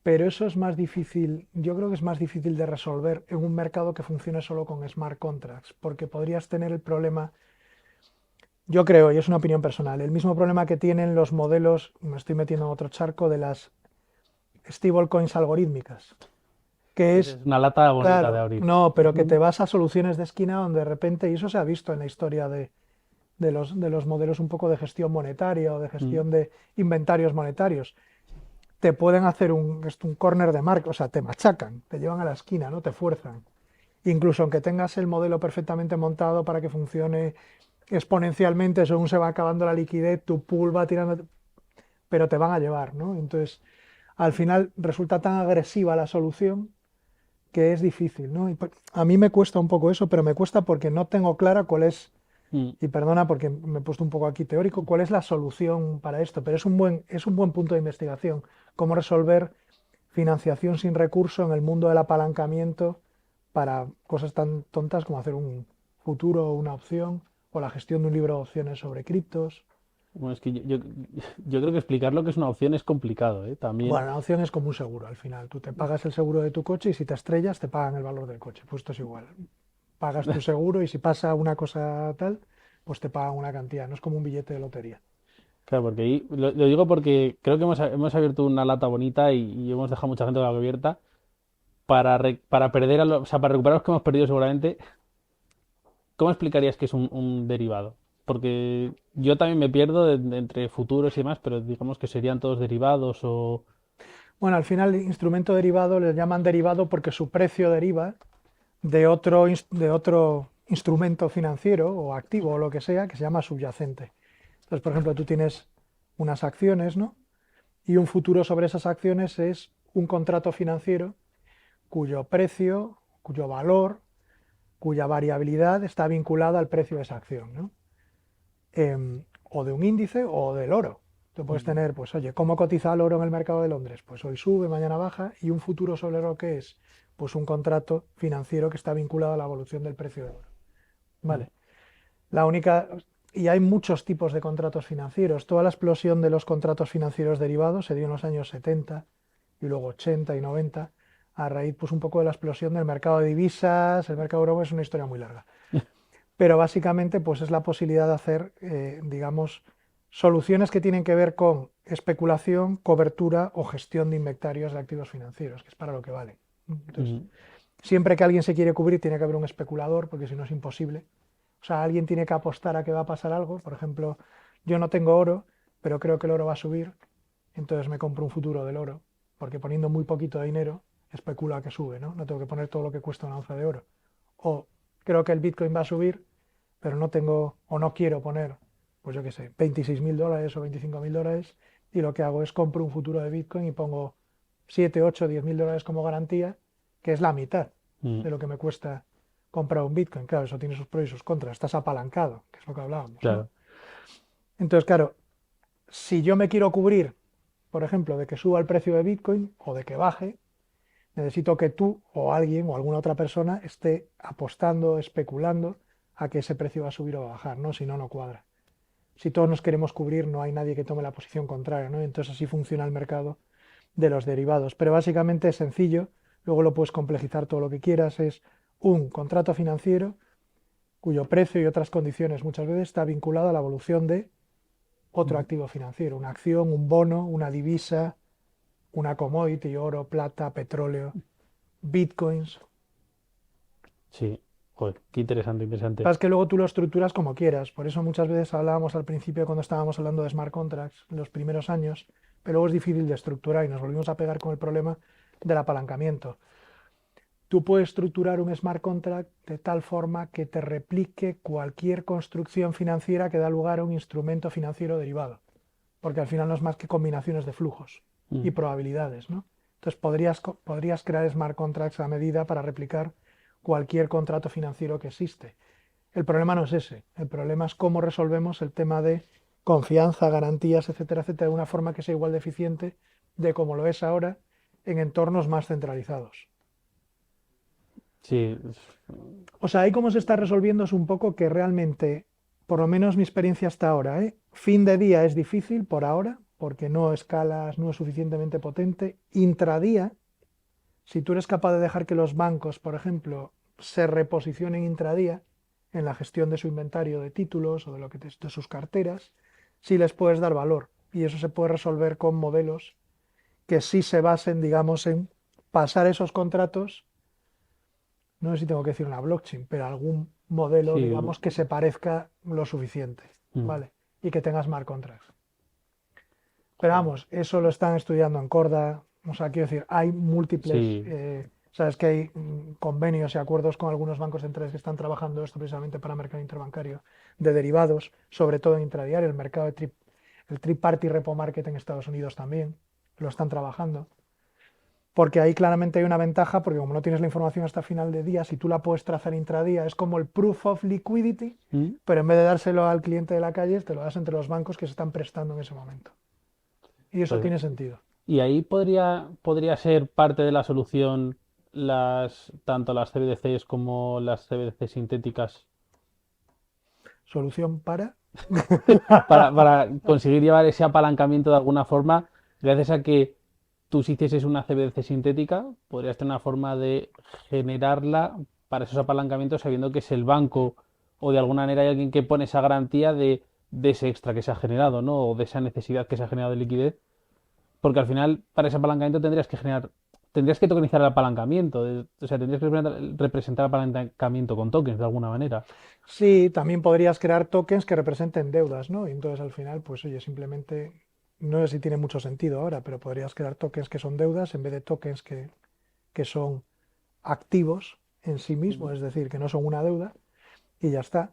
Pero eso es más difícil, yo creo que es más difícil de resolver en un mercado que funcione solo con smart contracts, porque podrías tener el problema, yo creo, y es una opinión personal, el mismo problema que tienen los modelos, me estoy metiendo en otro charco, de las stablecoins algorítmicas, que Esa es, es una lata bonita de claro, abrir. no, pero que te vas a soluciones de esquina donde de repente, y eso se ha visto en la historia de los modelos un poco de gestión monetaria o de Mm. gestión de inventarios monetarios. Te pueden hacer un corner de marca, o sea, te machacan, te llevan a la esquina, no te fuerzan. Incluso aunque tengas el modelo perfectamente montado para que funcione exponencialmente, según se va acabando la liquidez, tu pool va tirando, pero te van a llevar, ¿no? Entonces, al final resulta tan agresiva la solución que es difícil, ¿no? A mí me cuesta un poco eso, pero me cuesta porque no tengo clara cuál es, Mm. y perdona porque me he puesto un poco aquí teórico, cuál es la solución para esto, pero es un buen punto de investigación, cómo resolver financiación sin recurso en el mundo del apalancamiento para cosas tan tontas como hacer un futuro o una opción o la gestión de un libro de opciones sobre criptos. Bueno, es que yo creo que explicar lo que es una opción es complicado, ¿eh? También. Bueno, la opción es como un seguro al final. Tú te pagas el seguro de tu coche y si te estrellas te pagan el valor del coche. Pues esto es igual. Pagas tu seguro y si pasa una cosa tal, pues te pagan una cantidad. No es como un billete de lotería. Claro, porque ahí lo digo porque creo que hemos abierto una lata bonita y hemos dejado mucha gente con la boca abierta para perder o sea, para recuperar los que hemos perdido seguramente. ¿Cómo explicarías que es un derivado? Porque yo también me pierdo entre futuros y demás, pero digamos que serían todos derivados o... Bueno, al final el instrumento derivado le llaman derivado porque su precio deriva de otro instrumento financiero o activo o lo que sea que se llama subyacente. Entonces, por ejemplo, tú tienes unas acciones, ¿no? Y un futuro sobre esas acciones es un contrato financiero cuyo precio, cuyo valor, cuya variabilidad está vinculada al precio de esa acción, ¿no? O de un índice o del oro. Tú puedes Mm. tener, pues oye, ¿cómo cotiza el oro en el mercado de Londres? Pues hoy sube, mañana baja, y un futuro sobre el oro que es, pues un contrato financiero que está vinculado a la evolución del precio del oro. Mm. Vale. La única, y hay muchos tipos de contratos financieros. Toda la explosión de los contratos financieros derivados se dio en los años 70 y luego 80 y 90 a raíz pues un poco de la explosión del mercado de divisas. El mercado de Europa es una historia muy larga. Pero básicamente pues es la posibilidad de hacer, digamos, soluciones que tienen que ver con especulación, cobertura o gestión de inventarios de activos financieros, que es para lo que vale. Entonces, Mm. siempre que alguien se quiere cubrir tiene que haber un especulador, porque si no es imposible. O sea, alguien tiene que apostar a que va a pasar algo. Por ejemplo, yo no tengo oro, pero creo que el oro va a subir, entonces me compro un futuro del oro, porque poniendo muy poquito de dinero, especulo a que sube, ¿no? No tengo que poner todo lo que cuesta una onza de oro. O creo que el Bitcoin va a subir, pero no tengo o no quiero poner, pues yo qué sé, 26.000 dólares o 25.000 dólares, y lo que hago es compro un futuro de Bitcoin y pongo 7, 8, 10.000 dólares como garantía, que es la mitad Mm. de lo que me cuesta comprar un Bitcoin. Claro, eso tiene sus pros y sus contras. Estás apalancado, que es lo que hablábamos, ¿no? Claro. Entonces, claro, si yo me quiero cubrir, por ejemplo, de que suba el precio de Bitcoin o de que baje, Necesito que tú o alguien o alguna otra persona esté apostando, especulando a que ese precio va a subir o va a bajar, ¿no? Si no, no cuadra. Si todos nos queremos cubrir, no hay nadie que tome la posición contraria, ¿no? Entonces así funciona el mercado de los derivados. Pero básicamente es sencillo, luego lo puedes complejizar todo lo que quieras, es un contrato financiero cuyo precio y otras condiciones muchas veces está vinculado a la evolución de otro activo financiero, una acción, un bono, una divisa, una commodity, oro, plata, petróleo, bitcoins. Sí, joder, qué interesante, interesante. Sabes que luego tú lo estructuras como quieras, por eso muchas veces hablábamos al principio cuando estábamos hablando de smart contracts en los primeros años, pero luego es difícil de estructurar y nos volvimos a pegar con el problema del apalancamiento. Tú puedes estructurar un smart contract de tal forma que te replique cualquier construcción financiera que da lugar a un instrumento financiero derivado, porque al final no es más que combinaciones de flujos y Mm. probabilidades, ¿no? Entonces podrías crear smart contracts a medida para replicar cualquier contrato financiero que existe. El problema no es ese, el problema es cómo resolvemos el tema de confianza, garantías, etcétera, etcétera, de una forma que sea igual de eficiente de como lo es ahora en entornos más centralizados. Sí, O sea, ahí cómo se está resolviendo es un poco que realmente, por lo menos mi experiencia hasta ahora, fin de día es difícil por ahora, porque no escalas, no es suficientemente potente. Intradía, si tú eres capaz de dejar que los bancos, por ejemplo, se reposicionen intradía en la gestión de su inventario de títulos o de lo que de sus carteras, sí les puedes dar valor. Y eso se puede resolver con modelos que sí se basen, digamos, en pasar esos contratos, no sé si tengo que decir una blockchain, pero algún modelo, sí. digamos, que se parezca lo suficiente, Mm. ¿vale? Y que tenga smart contracts. Pero Joder. vamos, eso lo están estudiando en Corda, o sea, quiero decir, hay múltiples, Sí, sabes que hay convenios y acuerdos con algunos bancos centrales que están trabajando esto precisamente para el mercado interbancario de derivados, sobre todo en intradiario, el mercado de el Tri-Party Repo Market en Estados Unidos también lo están trabajando. Porque ahí claramente hay una ventaja, porque como no tienes la información hasta final de día, si tú la puedes trazar intradía, es como el proof of liquidity, mm, pero en vez de dárselo al cliente de la calle, te lo das entre los bancos que se están prestando en ese momento. Y eso pues, tiene sentido. y ahí podría ser parte de la solución tanto las CBDCs como las CBDC sintéticas Solución para... para conseguir llevar ese apalancamiento de alguna forma, gracias a que tú si hicieses una CBDC sintética, podrías tener una forma de generarla para esos apalancamientos sabiendo que es el banco o de alguna manera hay alguien que pone esa garantía de ese extra que se ha generado, ¿no? O de esa necesidad que se ha generado de liquidez, porque al final para ese apalancamiento tendrías que tokenizar el apalancamiento, o sea, tendrías que representar el apalancamiento con tokens de alguna manera. Sí, también podrías crear tokens que representen deudas, ¿no? Y entonces al final, pues oye, simplemente, no sé si tiene mucho sentido ahora, pero podrías crear tokens que son deudas en vez de tokens que son activos en sí mismos, es decir, que no son una deuda, y ya está.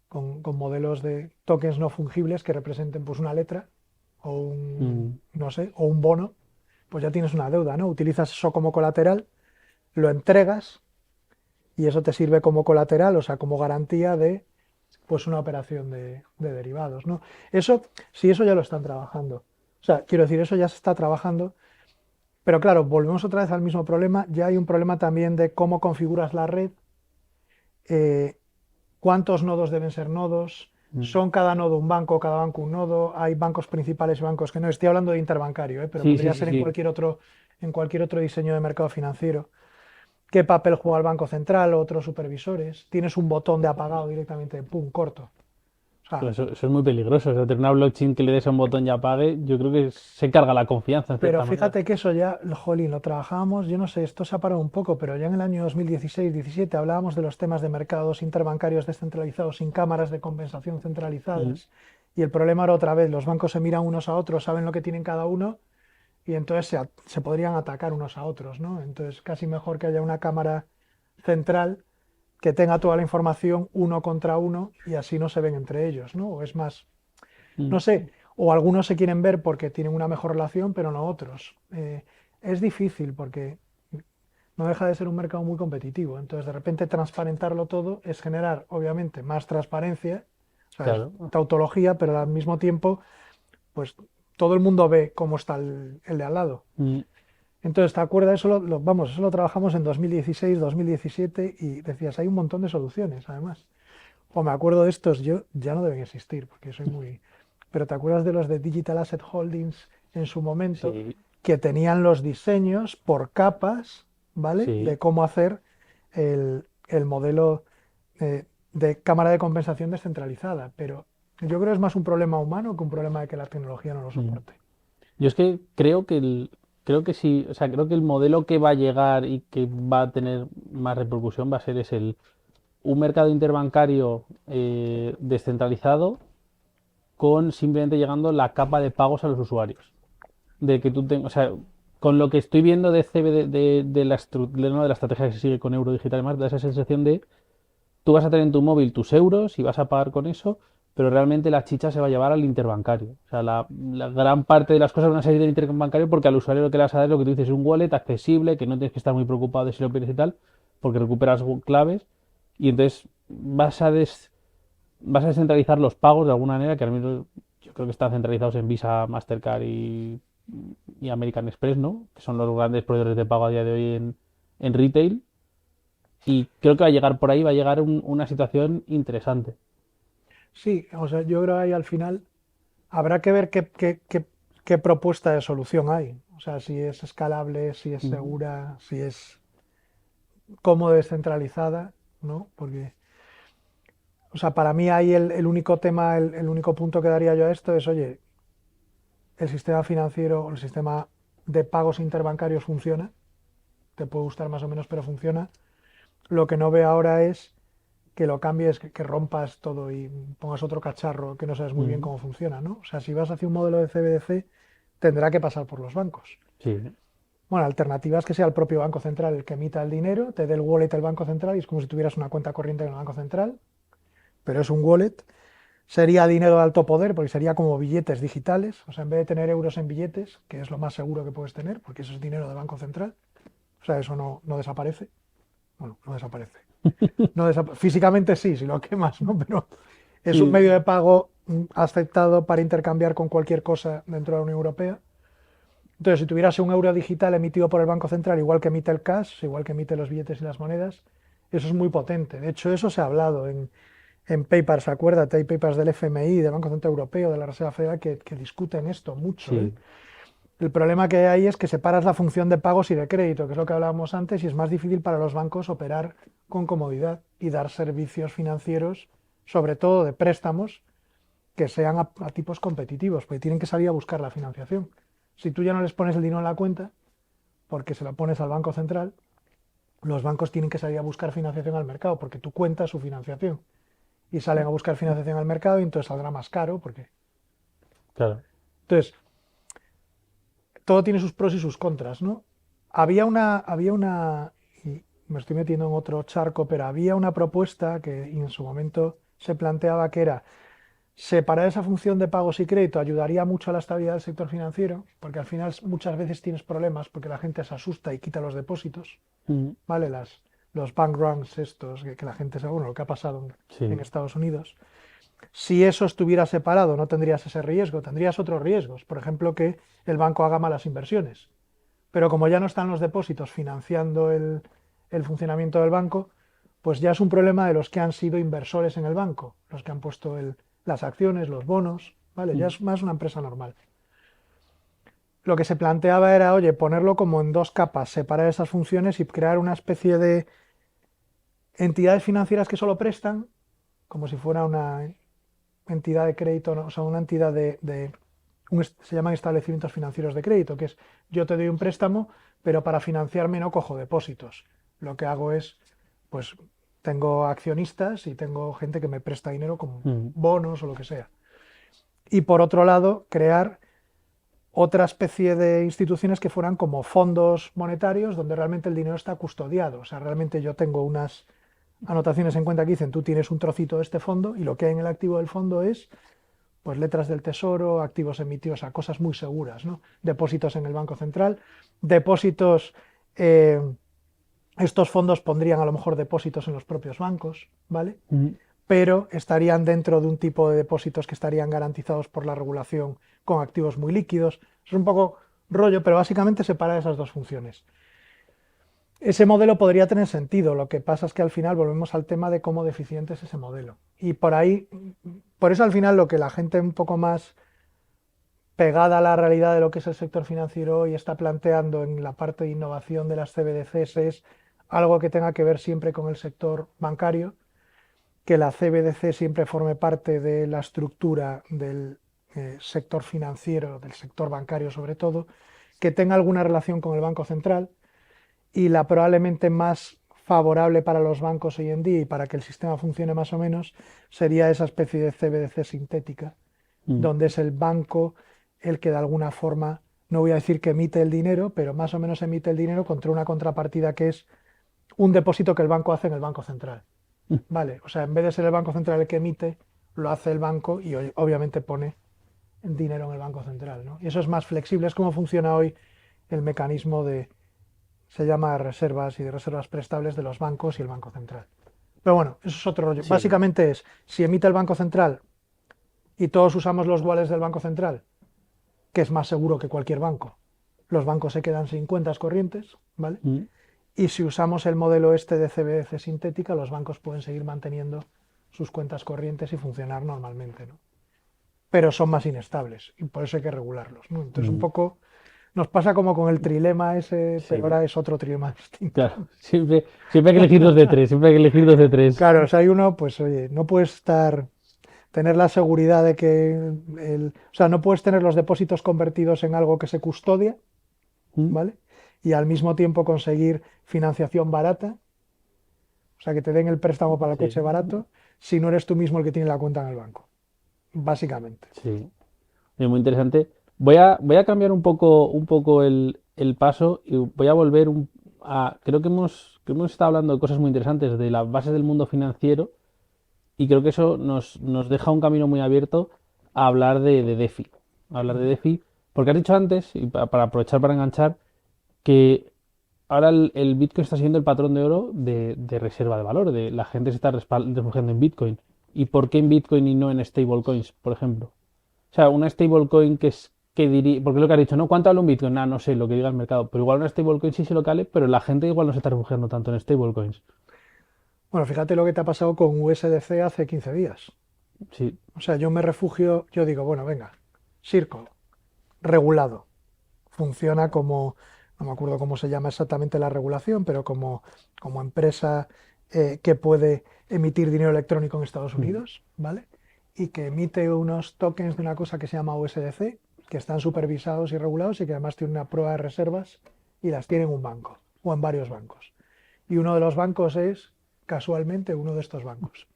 Con modelos de tokens no fungibles que representen pues una letra o un, Mm, no sé, o un bono, pues ya tienes una deuda, ¿no? Utilizas eso como colateral, lo entregas y eso te sirve como colateral, o sea, como garantía de pues una operación de derivados, ¿no? Eso, sí, eso ya lo están trabajando. O sea, quiero decir, eso ya se está trabajando, pero claro, volvemos otra vez al mismo problema. Ya hay un problema también de cómo configuras la red, eh, cuántos nodos deben ser nodos, mm. son cada nodo un banco, cada banco un nodo, hay bancos principales y bancos que no. Estoy hablando de interbancario, pero Sí, sí, podría sí, ser sí. en cualquier otro diseño de mercado financiero. ¿Qué papel juega el Banco Central o otros supervisores? Tienes un botón de apagado directamente, pum, corto. O sea, Eso es muy peligroso. O sea, tener una blockchain que le des a un botón y apague, yo creo que se carga la confianza en pero cierta manera. fíjate que eso ya, jolín, lo trabajábamos, yo no sé, esto se ha parado un poco, pero ya en el año 2016-17 hablábamos de los temas de mercados interbancarios descentralizados sin cámaras de compensación Mm, centralizadas. Y el problema era otra vez, los bancos se miran unos a otros, saben lo que tienen cada uno y entonces se podrían atacar unos a otros, ¿no? Entonces casi mejor que haya una cámara central que tenga toda la información uno contra uno y así no se ven entre ellos, ¿no? O es más, no mm. sé, o algunos se quieren ver porque tienen una mejor relación, pero no otros. Es difícil porque no deja de ser un mercado muy competitivo. Entonces, de repente, transparentarlo todo es generar, obviamente, más transparencia, o sea, es Claro. tautología, pero al mismo tiempo, pues todo el mundo ve cómo está el de al lado. Mm. Entonces, ¿te acuerdas? Vamos, eso lo trabajamos en 2016, 2017 y decías, hay un montón de soluciones, además. O me acuerdo de estos, yo ya no deben existir porque soy muy... Pero ¿te acuerdas de los de Digital Asset Holdings en su momento Sí, que tenían los diseños por capas, ¿vale? sí. De cómo hacer el modelo de cámara de compensación descentralizada. Pero yo creo que es más un problema humano que un problema de que la tecnología no lo Mm. soporte. Yo es que creo que sí, o sea, creo que el modelo que va a llegar y que va a tener más repercusión va a ser un mercado interbancario descentralizado con simplemente llegando la capa de pagos a los usuarios. De que tú tengas, o sea, con lo que estoy viendo de CBD, de no, de la estrategia que se sigue con euro digital y más, da esa sensación de tú vas a tener en tu móvil tus euros y vas a pagar con eso, pero realmente la chicha se va a llevar al interbancario. O sea, la gran parte de las cosas van a salir del interbancario porque al usuario lo que le vas a dar es lo que tú dices, un wallet accesible, que no tienes que estar muy preocupado de si lo pierdes y tal, porque recuperas claves y entonces vas a descentralizar los pagos de alguna manera, que ahora mismo yo creo que están centralizados en Visa, Mastercard y American Express, ¿no? Que son los grandes proveedores de pago a día de hoy en retail. Y creo que va a llegar por ahí, va a llegar una situación interesante. Sí, o sea, yo creo que ahí al final habrá que ver qué propuesta de solución hay. O sea, si es escalable, si es Ujú. segura, si es cómodo descentralizada, ¿no? Porque, o sea, para mí ahí el único tema, el único punto que daría yo a esto es, oye, el sistema financiero o el sistema de pagos interbancarios funciona, te puede gustar más o menos, pero funciona. Lo que no veo ahora es que lo cambies, que rompas todo y pongas otro cacharro que no sabes muy bien Ujú. cómo funciona, ¿no? O sea, si vas hacia un modelo de CBDC, tendrá que pasar por los bancos. Sí, Bueno, alternativa es que sea el propio Banco Central el que emita el dinero, te dé el wallet el Banco Central y es como si tuvieras una cuenta corriente en el Banco Central, pero es un wallet. Sería dinero de alto poder porque sería como billetes digitales, o sea, en vez de tener euros en billetes, que es lo más seguro que puedes tener, porque eso es dinero de Banco Central, o sea, eso no desaparece. Bueno, no desaparece. Físicamente sí, si lo quemas, ¿no? Pero es un sí, medio de pago aceptado para intercambiar con cualquier cosa dentro de la Unión Europea. Entonces, si tuvieras un euro digital emitido por el Banco Central, igual que emite el cash, igual que emite los billetes y las monedas, eso es muy potente. De hecho, eso se ha hablado en papers, acuérdate, hay papers del FMI, del Banco Central Europeo, de la Reserva Federal, que discuten esto mucho, ¿eh? sí, El problema que hay es que separas la función de pagos y de crédito, que es lo que hablábamos antes, y es más difícil para los bancos operar con comodidad y dar servicios financieros, sobre todo de préstamos, que sean a tipos competitivos, porque tienen que salir a buscar la financiación. Si tú ya no les pones el dinero en la cuenta, porque se lo pones al Banco Central, los bancos tienen que salir a buscar financiación al mercado, porque tú cuentas su financiación. Y salen a buscar financiación al mercado y entonces saldrá más caro, porque... claro. Entonces, todo tiene sus pros y sus contras, ¿no? Y me estoy metiendo en otro charco, pero había una propuesta que en su momento se planteaba que era separar esa función de pagos y crédito ayudaría mucho a la estabilidad del sector financiero, porque al final muchas veces tienes problemas porque la gente se asusta y quita los depósitos, Ujú. ¿vale? Los bank runs estos, que la gente, bueno, lo que ha pasado en Sí, Estados Unidos. Si eso estuviera separado, no tendrías ese riesgo, tendrías otros riesgos. Por ejemplo, que el banco haga malas inversiones. Pero como ya no están los depósitos financiando el funcionamiento del banco, pues ya es un problema de los que han sido inversores en el banco, los que han puesto las acciones, los bonos, ¿vale? Ya ujú, es más una empresa normal. Lo que se planteaba era, oye, ponerlo como en dos capas, separar esas funciones y crear una especie de entidades financieras que solo prestan, como si fuera una entidad de crédito, ¿no? O sea, una entidad se llaman establecimientos financieros de crédito, que es yo te doy un préstamo, pero para financiarme no cojo depósitos. Lo que hago es, pues, tengo accionistas y tengo gente que me presta dinero con ujú, bonos o lo que sea. Y por otro lado, crear otra especie de instituciones que fueran como fondos monetarios donde realmente el dinero está custodiado. O sea, realmente yo tengo unas anotaciones en cuenta que dicen tú tienes un trocito de este fondo y lo que hay en el activo del fondo es pues letras del tesoro, activos emitidos a cosas muy seguras, ¿no? Depósitos en el Banco Central, depósitos, eh, estos fondos pondrían a lo mejor depósitos en los propios bancos, ¿vale? ujú. Pero estarían dentro de un tipo de depósitos que estarían garantizados por la regulación con activos muy líquidos. Es un poco rollo, pero básicamente separa esas dos funciones. Ese modelo podría tener sentido, lo que pasa es que al final volvemos al tema de cómo deficiente es ese modelo. Y por ahí, por eso al final lo que la gente un poco más pegada a la realidad de lo que es el sector financiero hoy está planteando en la parte de innovación de las CBDCs es algo que tenga que ver siempre con el sector bancario, que la CBDC siempre forme parte de la estructura del sector financiero, del sector bancario sobre todo, que tenga alguna relación con el Banco Central y la probablemente más favorable para los bancos hoy en día y para que el sistema funcione más o menos sería esa especie de CBDC sintética, Mm. donde es el banco el que de alguna forma, no voy a decir que emite el dinero, pero más o menos emite el dinero contra una contrapartida que es un depósito que el banco hace en el Banco Central. Mm. Vale, o sea, en vez de ser el Banco Central el que emite, lo hace el banco y obviamente pone dinero en el Banco Central, ¿no? Y eso es más flexible, es como funciona hoy el mecanismo de, se llama reservas y de reservas prestables de los bancos y el Banco Central. Pero bueno, eso es otro rollo. Sí, Básicamente es, si emite el Banco Central y todos usamos los wallets del Banco Central, que es más seguro que cualquier banco, los bancos se quedan sin cuentas corrientes, ¿vale? mm, Y si usamos el modelo este de CBDC sintética, los bancos pueden seguir manteniendo sus cuentas corrientes y funcionar normalmente, ¿no? Pero son más inestables y por eso hay que regularlos, ¿no? Entonces un mm, poco nos pasa como con el trilema ese, pero sí, ahora es otro trilema distinto. claro. Siempre hay que elegir dos de tres, siempre hay que elegir dos de tres. Claro, o sea, hay uno, pues oye, no puedes tener la seguridad de que o sea, no puedes tener los depósitos convertidos en algo que se custodia, Mm. ¿vale? Y al mismo tiempo conseguir financiación barata, o sea, que te den el préstamo para el Sí, coche barato, si no eres tú mismo el que tiene la cuenta en el banco, básicamente. sí. Es muy interesante. Voy a cambiar un poco el paso y voy a volver a... que hemos estado hablando de cosas muy interesantes, de las bases del mundo financiero, y creo que eso nos deja un camino muy abierto a hablar de DeFi. A hablar de DeFi, porque has dicho antes, y para aprovechar para enganchar, que ahora el Bitcoin está siendo el patrón de oro de reserva de valor, de la gente se está refugiando en Bitcoin. ¿Y por qué en Bitcoin y no en stablecoins, por ejemplo? O sea, una stablecoin que diría, porque lo que has dicho, ¿no? ¿Cuánto vale un Bitcoin? No sé, lo que diga el mercado. Pero igual una stablecoin sí se lo vale, pero la gente igual no se está refugiando tanto en stablecoins. Bueno, fíjate lo que te ha pasado con USDC hace 15 días. Sí. O sea, yo me refugio, yo digo, bueno, venga, Circle, regulado. Funciona como, no me acuerdo cómo se llama exactamente la regulación, pero como empresa que puede emitir dinero electrónico en Estados Mm. Unidos, ¿vale? Y que emite unos tokens de una cosa que se llama USDC, que están supervisados y regulados y que además tiene una prueba de reservas y las tiene en un banco o en varios bancos. Y uno de los bancos es, casualmente, uno de estos bancos.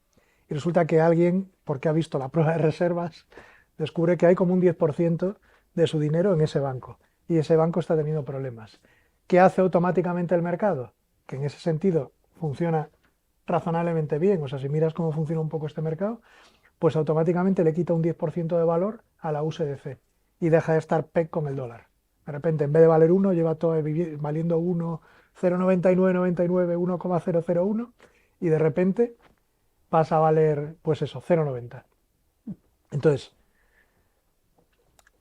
Y resulta que alguien, porque ha visto la prueba de reservas, descubre que hay como un 10% de su dinero en ese banco. Y ese banco está teniendo problemas. ¿Qué hace automáticamente el mercado? Que en ese sentido funciona razonablemente bien. O sea, si miras cómo funciona un poco este mercado, pues automáticamente le quita un 10% de valor a la USDC y deja de estar PEG con el dólar. De repente, en vez de valer 1, lleva todo valiendo 1, 0,9999, 1,001 y de repente pasa a valer, pues eso, 0,90. Entonces,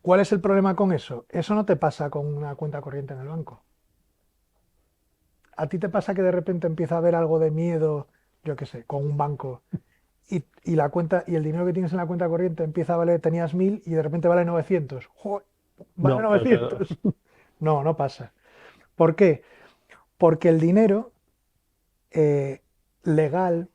¿cuál es el problema con eso? Eso no te pasa con una cuenta corriente en el banco. ¿A ti te pasa que de repente empieza a haber algo de miedo, yo qué sé, con un banco y la cuenta y el dinero que tienes en la cuenta corriente empieza a valer, tenías 1000 y de repente vale 900? ¡Joder! Vale No, claro, claro. 900. No, no pasa. ¿Por qué? Porque el dinero legal,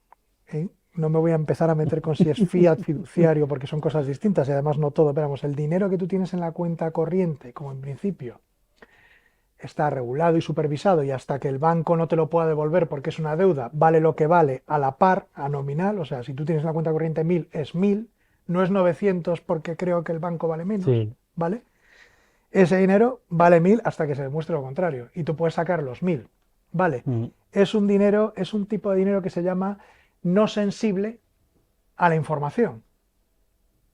no me voy a empezar a meter con si es fiat fiduciario porque son cosas distintas y además no todo, pero vamos, el dinero que tú tienes en la cuenta corriente, como en principio está regulado y supervisado y hasta que el banco no te lo pueda devolver porque es una deuda, vale lo que vale a la par, a nominal, o sea, si tú tienes en la cuenta corriente 1000 es 1000, no es 900 porque creo que el banco vale menos, Sí. ¿vale? Ese dinero vale 1000 hasta que se demuestre lo contrario y tú puedes sacar los 1000, ¿vale? Mm, Es un dinero, es un tipo de dinero que se llama no sensible a la información.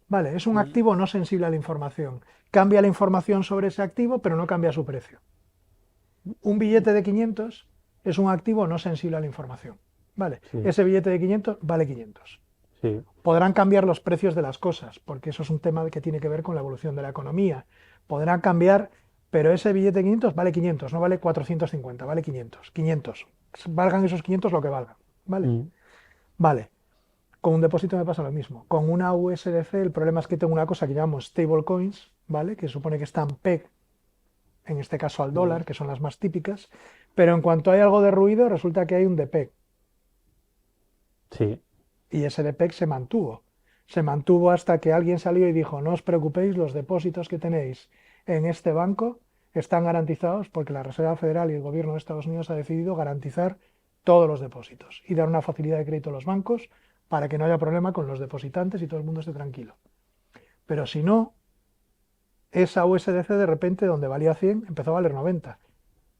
Vale, es un mm, activo no sensible a la información. Cambia la información sobre ese activo, pero no cambia su precio. Un billete de 500 es un activo no sensible a la información. Vale, sí, ese billete de 500 vale 500. sí. Podrán cambiar los precios de las cosas, porque eso es un tema que tiene que ver con la evolución de la economía. Podrán cambiar pero ese billete de 500 vale 500, no vale 450, vale 500. 500. Valgan esos 500 lo que valgan, ¿vale? Mm. Vale. Con un depósito me pasa lo mismo. Con una USDC el problema es que tengo una cosa que llamamos stablecoins, ¿vale? Que supone que están peg, en este caso al dólar, que son las más típicas, pero en cuanto hay algo de ruido resulta que hay un depeg. Sí. Y ese depeg se mantuvo. Se mantuvo hasta que alguien salió y dijo, no os preocupéis, los depósitos que tenéis en este banco están garantizados porque la Reserva Federal y el gobierno de Estados Unidos ha decidido garantizar todos los depósitos y dar una facilidad de crédito a los bancos para que no haya problema con los depositantes y todo el mundo esté tranquilo. Pero si no, esa USDC de repente donde valía 100 empezó a valer 90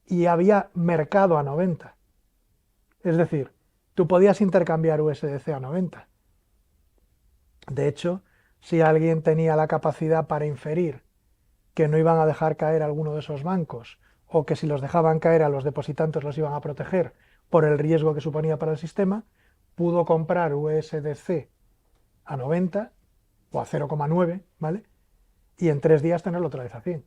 y había mercado a 90. Es decir, tú podías intercambiar USDC a 90. De hecho, si alguien tenía la capacidad para inferir que no iban a dejar caer alguno de esos bancos o que si los dejaban caer a los depositantes los iban a proteger por el riesgo que suponía para el sistema, pudo comprar USDC a 90 o a 0,9, ¿vale? Y en 3 días tenerlo otra vez a 100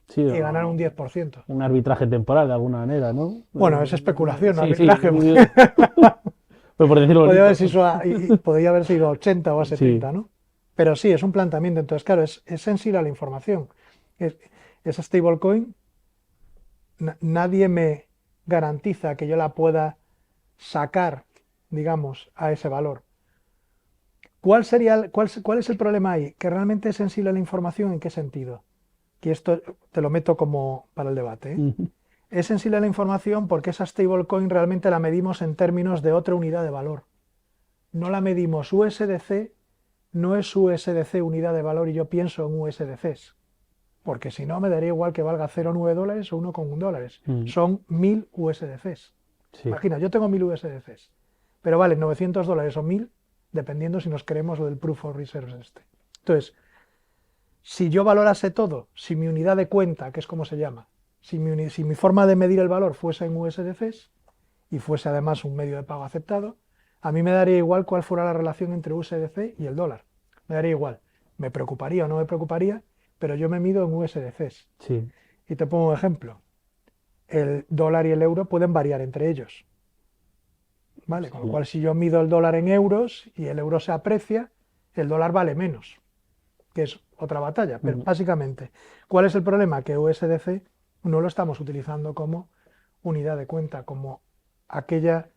Sí, y ganar un 10%. un arbitraje temporal de alguna manera, ¿no? Bueno, es especulación, no Sí, sí. arbitraje. Pero por decirlo Podría bonito. podría haberse ido a 80 o a Sí. 70, ¿no? Pero sí, es un planteamiento. Entonces, claro, es sensible a la información. Esa stablecoin, nadie me garantiza que yo la pueda sacar, digamos, a ese valor. ¿Cuál es el problema ahí? Que realmente es sensible a la información, ¿en qué sentido? Que esto te lo meto como para el debate, ¿eh? Ujú. Es sensible a la información porque esa stablecoin realmente la medimos en términos de otra unidad de valor. No la medimos USDC, no es USDC unidad de valor y yo pienso en USDCs. Porque si no me daría igual que valga 0,9 dólares o 1,1 dólares. Mm. Son 1000 USDCs. Sí. Imagina, yo tengo 1000 USDCs, pero valen 900 dólares o 1000, dependiendo si nos queremos lo del Proof of Reserves este. Entonces, si yo valorase todo, si mi unidad de cuenta, que es como se llama, si mi forma de medir el valor fuese en USDCs y fuese además un medio de pago aceptado, a mí me daría igual cuál fuera la relación entre USDC y el dólar. Me daría igual. Me preocuparía o no me preocuparía, pero yo me mido en USDCs. Sí. Y te pongo un ejemplo. El dólar y el euro pueden variar entre ellos. ¿Vale? Con lo Sí. cual, si yo mido el dólar en euros y el euro se aprecia, el dólar vale menos, que es otra batalla. Pero Ujú. básicamente, ¿cuál es el problema? Que USDC no lo estamos utilizando como unidad de cuenta, como aquella,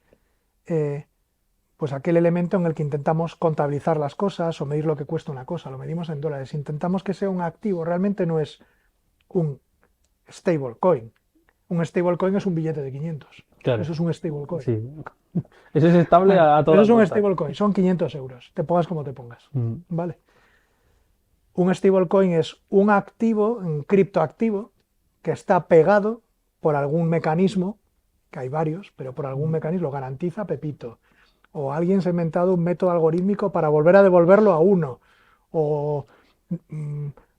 pues aquel elemento en el que intentamos contabilizar las cosas o medir lo que cuesta una cosa, lo medimos en dólares. Intentamos que sea un activo, realmente no es un stablecoin. Un stablecoin es un billete de 500. Claro. Eso es un stablecoin. Sí. Ese es estable Vale, a eso toda es un costa. stablecoin, son 500 euros, te pongas como te pongas. Mm. ¿Vale? Un stablecoin es un activo, un criptoactivo, que está pegado por algún mecanismo, que hay varios, pero por algún mecanismo, garantiza Pepito. O alguien se ha inventado un método algorítmico para volver a devolverlo a uno. O,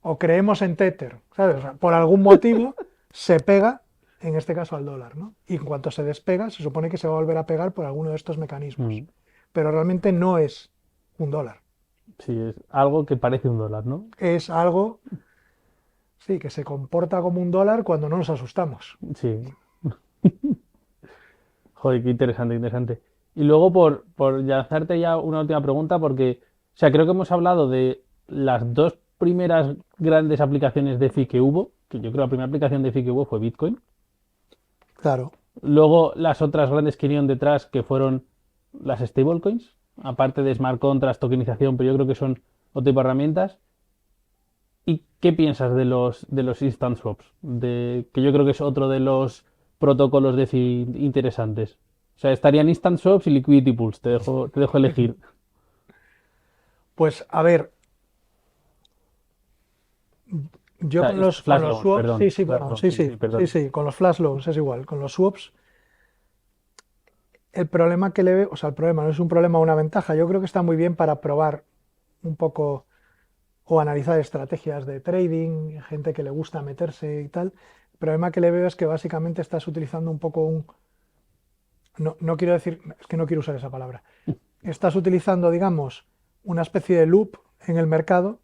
o creemos en Tether, ¿sabes? O sea, por algún motivo se pega, en este caso al dólar, ¿no? Y en cuanto se despega, se supone que se va a volver a pegar por alguno de estos mecanismos. Mm. Pero realmente no es un dólar. Sí, es algo que parece un dólar, ¿no? Es algo, sí, que se comporta como un dólar cuando no nos asustamos. Sí. Joder, qué interesante, interesante. Y luego por ya hacerte ya una última pregunta, porque, o sea, creo que hemos hablado de las dos primeras grandes aplicaciones de DeFi que hubo, que yo creo que la primera aplicación de DeFi que hubo fue Bitcoin. Claro. Luego las otras grandes que vinieron detrás, que fueron las stablecoins, aparte de smart contracts, tokenización, pero yo creo que son otro tipo de herramientas. ¿Y qué piensas de los instant swaps? Que yo creo que es otro de los protocolos DeFi interesantes. O sea, estarían instant swaps y liquidity pools. Te dejo elegir. Pues a ver, O yo sea, con los flash loans, swaps, perdón. sí, sí, Flash bueno, loans, sí, sí, sí, perdón. con los flash loans es igual, con los swaps, el problema que le veo, o sea, el problema no es un problema o una ventaja, yo creo que está muy bien para probar un poco o analizar estrategias de trading, gente que le gusta meterse y tal. El problema que le veo es que básicamente estás utilizando un poco no quiero decir, es que no quiero usar esa palabra, estás utilizando, digamos, una especie de loop en el mercado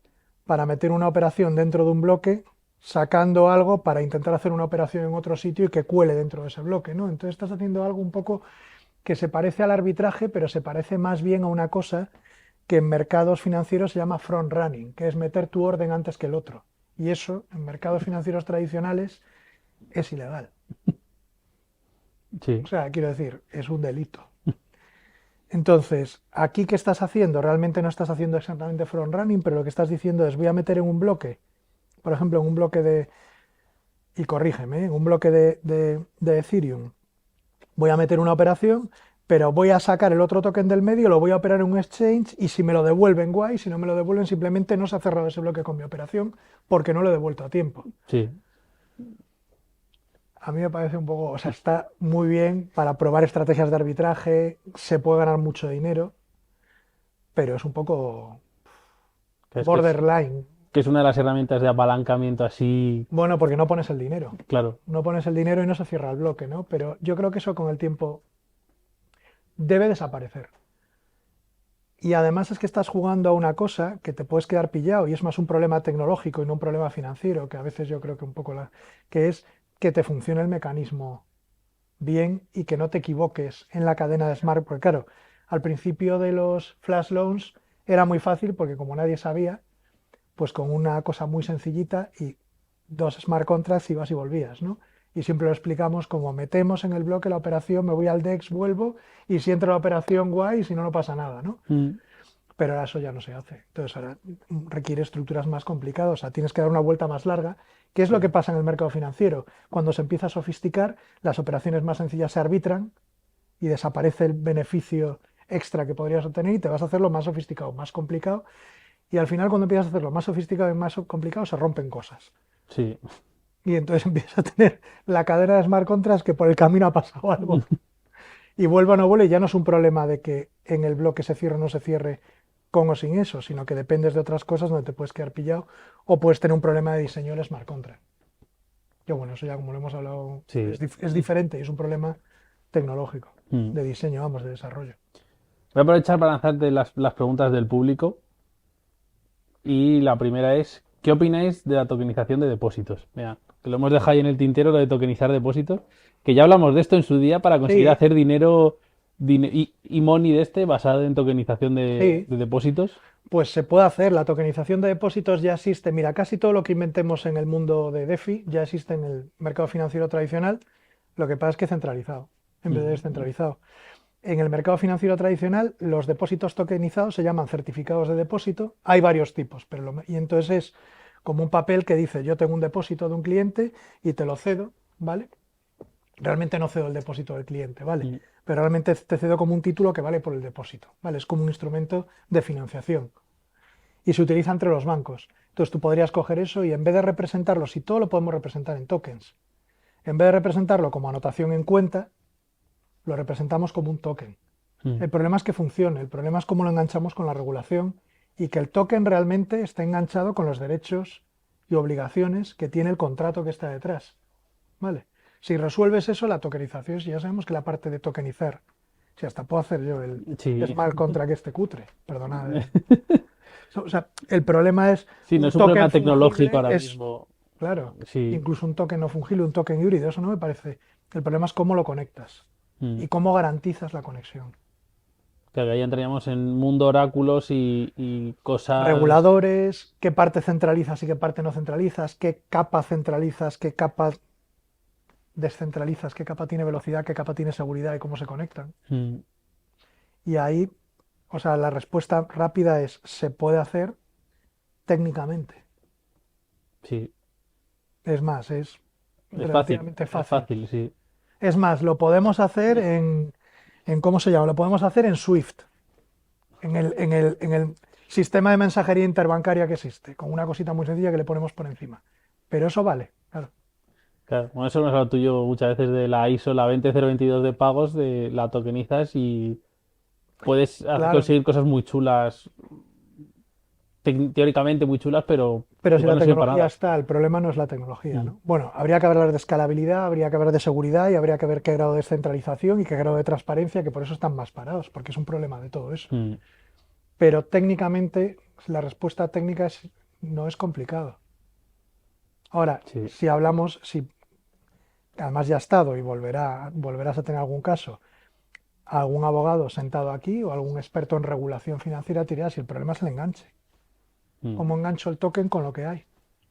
para meter una operación dentro de un bloque sacando algo para intentar hacer una operación en otro sitio y que cuele dentro de ese bloque, ¿no? Entonces estás haciendo algo un poco que se parece al arbitraje, pero se parece más bien a una cosa que en mercados financieros se llama front running, que es meter tu orden antes que el otro. Y eso en mercados financieros tradicionales es ilegal. Sí, O sea, quiero decir, es un delito. Entonces, aquí ¿qué estás haciendo? Realmente no estás haciendo exactamente front running, pero lo que estás diciendo es voy a meter en un bloque, por ejemplo, en un bloque y corrígeme, en un bloque de Ethereum, voy a meter una operación, pero voy a sacar el otro token del medio, lo voy a operar en un exchange y si me lo devuelven, guay, si no me lo devuelven, simplemente no se ha cerrado ese bloque con mi operación porque no lo he devuelto a tiempo. sí. A mí me parece un poco, o sea, está muy bien para probar estrategias de arbitraje, se puede ganar mucho dinero, pero es un poco Es borderline. que es una de las herramientas de apalancamiento así, Bueno, porque no pones el dinero. claro. No pones el dinero y no se cierra el bloque, ¿no? Pero yo creo que eso con el tiempo debe desaparecer. Y además es que estás jugando a una cosa que te puedes quedar pillado y es más un problema tecnológico y no un problema financiero, que a veces yo creo que un poco que es que te funcione el mecanismo bien y que no te equivoques en la cadena de smart, porque claro, al principio de los flash loans era muy fácil porque como nadie sabía, pues con una cosa muy sencillita y dos smart contracts ibas y volvías, ¿no? Y siempre lo explicamos como metemos en el bloque la operación, me voy al DEX, vuelvo, y si entra la operación, guay, y si no, no pasa nada, ¿no? Mm, Pero ahora eso ya no se hace. Entonces ahora requiere estructuras más complicadas, o sea, tienes que dar una vuelta más larga. ¿Qué es lo que pasa en el mercado financiero? Cuando se empieza a sofisticar, las operaciones más sencillas se arbitran y desaparece el beneficio extra que podrías obtener y te vas a hacerlo más sofisticado, más complicado. Y al final, cuando empiezas a hacerlo más sofisticado y más complicado, se rompen cosas. sí. Y entonces empiezas a tener la cadena de smart contracts que por el camino ha pasado algo. Y vuelva o no vuelve, ya no es un problema de que en el bloque se cierre o no se cierre con o sin eso, sino que dependes de otras cosas donde te puedes quedar pillado o puedes tener un problema de diseño del smart contract. Que bueno, eso ya como lo hemos hablado, Sí. es diferente y es un problema tecnológico, Mm. de diseño, vamos, de desarrollo. Voy a aprovechar para lanzarte las preguntas del público. Y la primera es, ¿qué opináis de la tokenización de depósitos? Mira, que lo hemos dejado ahí en el tintero, lo de tokenizar depósitos, que ya hablamos de esto en su día para conseguir Sí, hacer dinero y money de este basado en tokenización sí, de depósitos. pues se puede hacer. La tokenización de depósitos ya existe. Mira, casi todo lo que inventemos en el mundo de DeFi ya existe en el mercado financiero tradicional. Lo que pasa es que centralizado en vez de Mm, descentralizado. En el mercado financiero tradicional, los depósitos tokenizados se llaman certificados de depósito. Hay varios tipos, y entonces es como un papel que dice, yo tengo un depósito de un cliente y te lo cedo, ¿vale? Realmente no cedo el depósito del cliente, ¿vale? mm, Pero realmente te cedo como un título que vale por el depósito, ¿vale? Es como un instrumento de financiación y se utiliza entre los bancos. Entonces tú podrías coger eso y en vez de representarlo, si todo lo podemos representar en tokens, en vez de representarlo como anotación en cuenta, lo representamos como un token. mm. El problema es que funcione, el problema es cómo lo enganchamos con la regulación y que el token realmente esté enganchado con los derechos y obligaciones que tiene el contrato que está detrás. ¿Vale? Si resuelves eso, la tokenización, si ya sabemos que la parte de tokenizar, si hasta puedo hacer yo el Sí. smart contract este cutre, perdonad. O sea, el problema es Sí, no un es un problema token tecnológico fungible, ahora es, mismo. claro, Sí. incluso un token no fungible, un token híbrido, eso no me parece. El problema es cómo lo conectas Mm. y cómo garantizas la conexión. Claro, ahí entraríamos en mundo oráculos y cosas. Reguladores, qué parte centralizas y qué parte no centralizas, qué capa centralizas, qué capa descentralizas, qué capa tiene velocidad, qué capa tiene seguridad y cómo se conectan. Mm, Y ahí, o sea, la respuesta rápida es, se puede hacer técnicamente. sí, Es más, es es fácil, relativamente es fácil. fácil, sí. Es más, lo podemos hacer ¿cómo se llama? Lo podemos hacer en Swift, en el sistema de mensajería interbancaria que existe, con una cosita muy sencilla que le ponemos por encima. Pero eso vale, claro. Claro, bueno, eso hemos hablado tú y yo muchas veces de la ISO, la 20022 de pagos, de la tokenizas y puedes Claro. conseguir cosas muy chulas, teóricamente muy chulas, pero Pero si igual la no sirven para tecnología nada. está, el problema no es la tecnología, Mm, ¿no? Bueno, habría que hablar de escalabilidad, habría que hablar de seguridad y habría que ver qué grado de descentralización y qué grado de transparencia, que por eso están más parados, porque es un problema de todo eso. mm, Pero técnicamente, la respuesta técnica no es complicado. Ahora, Sí. si hablamos, si además ya ha estado y volverás a tener algún caso, algún abogado sentado aquí o algún experto en regulación financiera te dirá si el problema es el enganche. Mm, ¿Cómo engancho el token con lo que hay?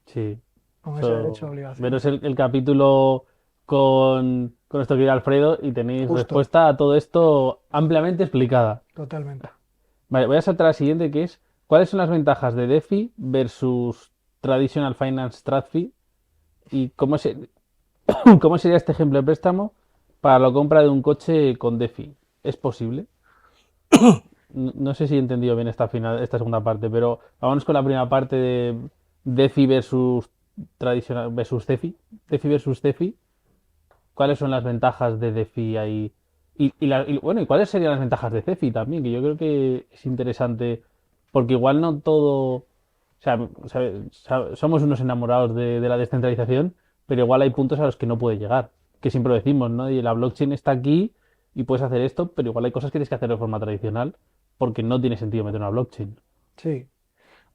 sí. Con ese derecho de So, obligación. veros el capítulo con nuestro querido Alfredo y tenéis Justo, respuesta a todo esto ampliamente explicada. totalmente. Vale, voy a saltar a la siguiente que es, ¿cuáles son las ventajas de DeFi versus Traditional Finance TradFi? ¿Y cómo sería este ejemplo de préstamo para la compra de un coche con DeFi? ¿Es posible? No sé si he entendido bien esta segunda parte, pero vámonos con la primera parte de DeFi versus tradicional versus CeFi. DeFi versus CeFi. ¿Cuáles son las ventajas de DeFi ahí? Bueno, ¿y cuáles serían las ventajas de CeFi también? Que yo creo que es interesante, porque igual no todo, somos unos enamorados de la descentralización, pero igual hay puntos a los que no puede llegar, que siempre lo decimos, ¿no? Y la blockchain está aquí y puedes hacer esto, pero igual hay cosas que tienes que hacer de forma tradicional, porque no tiene sentido meter una blockchain. Sí.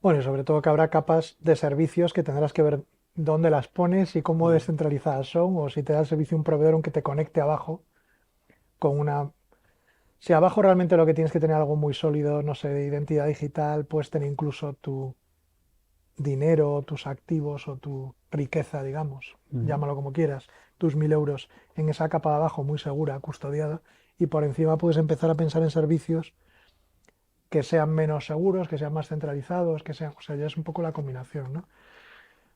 Bueno, y sobre todo que habrá capas de servicios que tendrás que ver dónde las pones y cómo Mm. descentralizadas son, o si te da el servicio un proveedor aunque te conecte abajo con una... Si abajo realmente lo que tienes que tener algo muy sólido, no sé, de identidad digital, puedes tener incluso tu dinero, tus activos o tu riqueza, digamos, Mm. llámalo como quieras, tus 1.000 euros en esa capa de abajo muy segura, custodiada, y por encima puedes empezar a pensar en servicios que sean menos seguros, que sean más centralizados, que sean, o sea, ya es un poco la combinación, ¿no?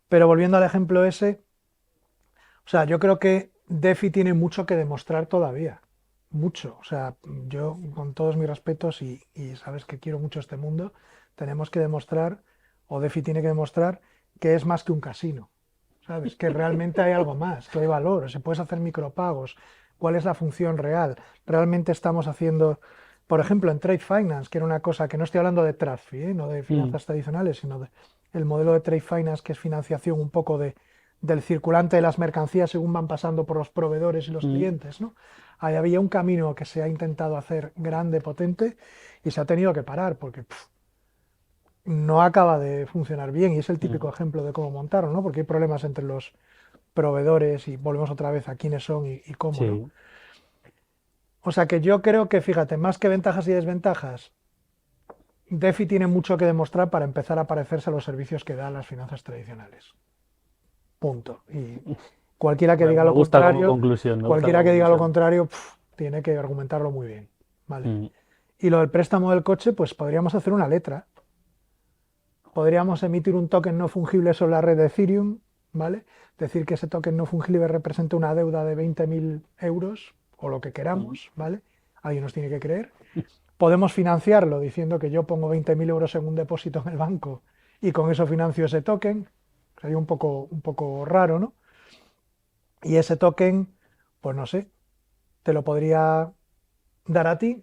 Pero volviendo al ejemplo ese, o sea, yo creo que DeFi tiene mucho que demostrar todavía, mucho. O sea, yo con todos mis respetos y sabes que quiero mucho este mundo, tenemos que demostrar, o DeFi tiene que demostrar que es más que un casino, ¿sabes? Que realmente hay algo más, que hay valor, se puedes hacer micropagos, cuál es la función real. Realmente estamos haciendo, por ejemplo, en Trade Finance, que era una cosa que no estoy hablando de TradFi, no de Mm. finanzas tradicionales, sino de el modelo de Trade Finance, que es financiación un poco del circulante de las mercancías según van pasando por los proveedores y los Mm. clientes, ¿no? Ahí había un camino que se ha intentado hacer grande, potente, y se ha tenido que parar porque no acaba de funcionar bien y es el típico Mm. ejemplo de cómo montarlo, ¿no? Porque hay problemas entre los proveedores y volvemos otra vez a quiénes son y cómo, ¿no? Sí. O sea que yo creo que, fíjate, más que ventajas y desventajas, DeFi tiene mucho que demostrar para empezar a parecerse a los servicios que dan las finanzas tradicionales. Punto. Y cualquiera que diga Me lo gusta como contrario, conclusión, me gusta cualquiera como que diga lo conclusión. contrario, tiene que argumentarlo muy bien, ¿vale? Mm. Y lo del préstamo del coche, pues podríamos hacer una letra. Podríamos emitir un token no fungible sobre la red de Ethereum, ¿vale? Decir que ese token no fungible representa una deuda de 20.000 euros o lo que Mm. queramos, ¿vale? Alguien nos tiene que creer. Podemos financiarlo diciendo que yo pongo 20.000 euros en un depósito en el banco y con eso financio ese token. Sería un poco raro, ¿no? Y ese token, pues no sé, te lo podría dar a ti.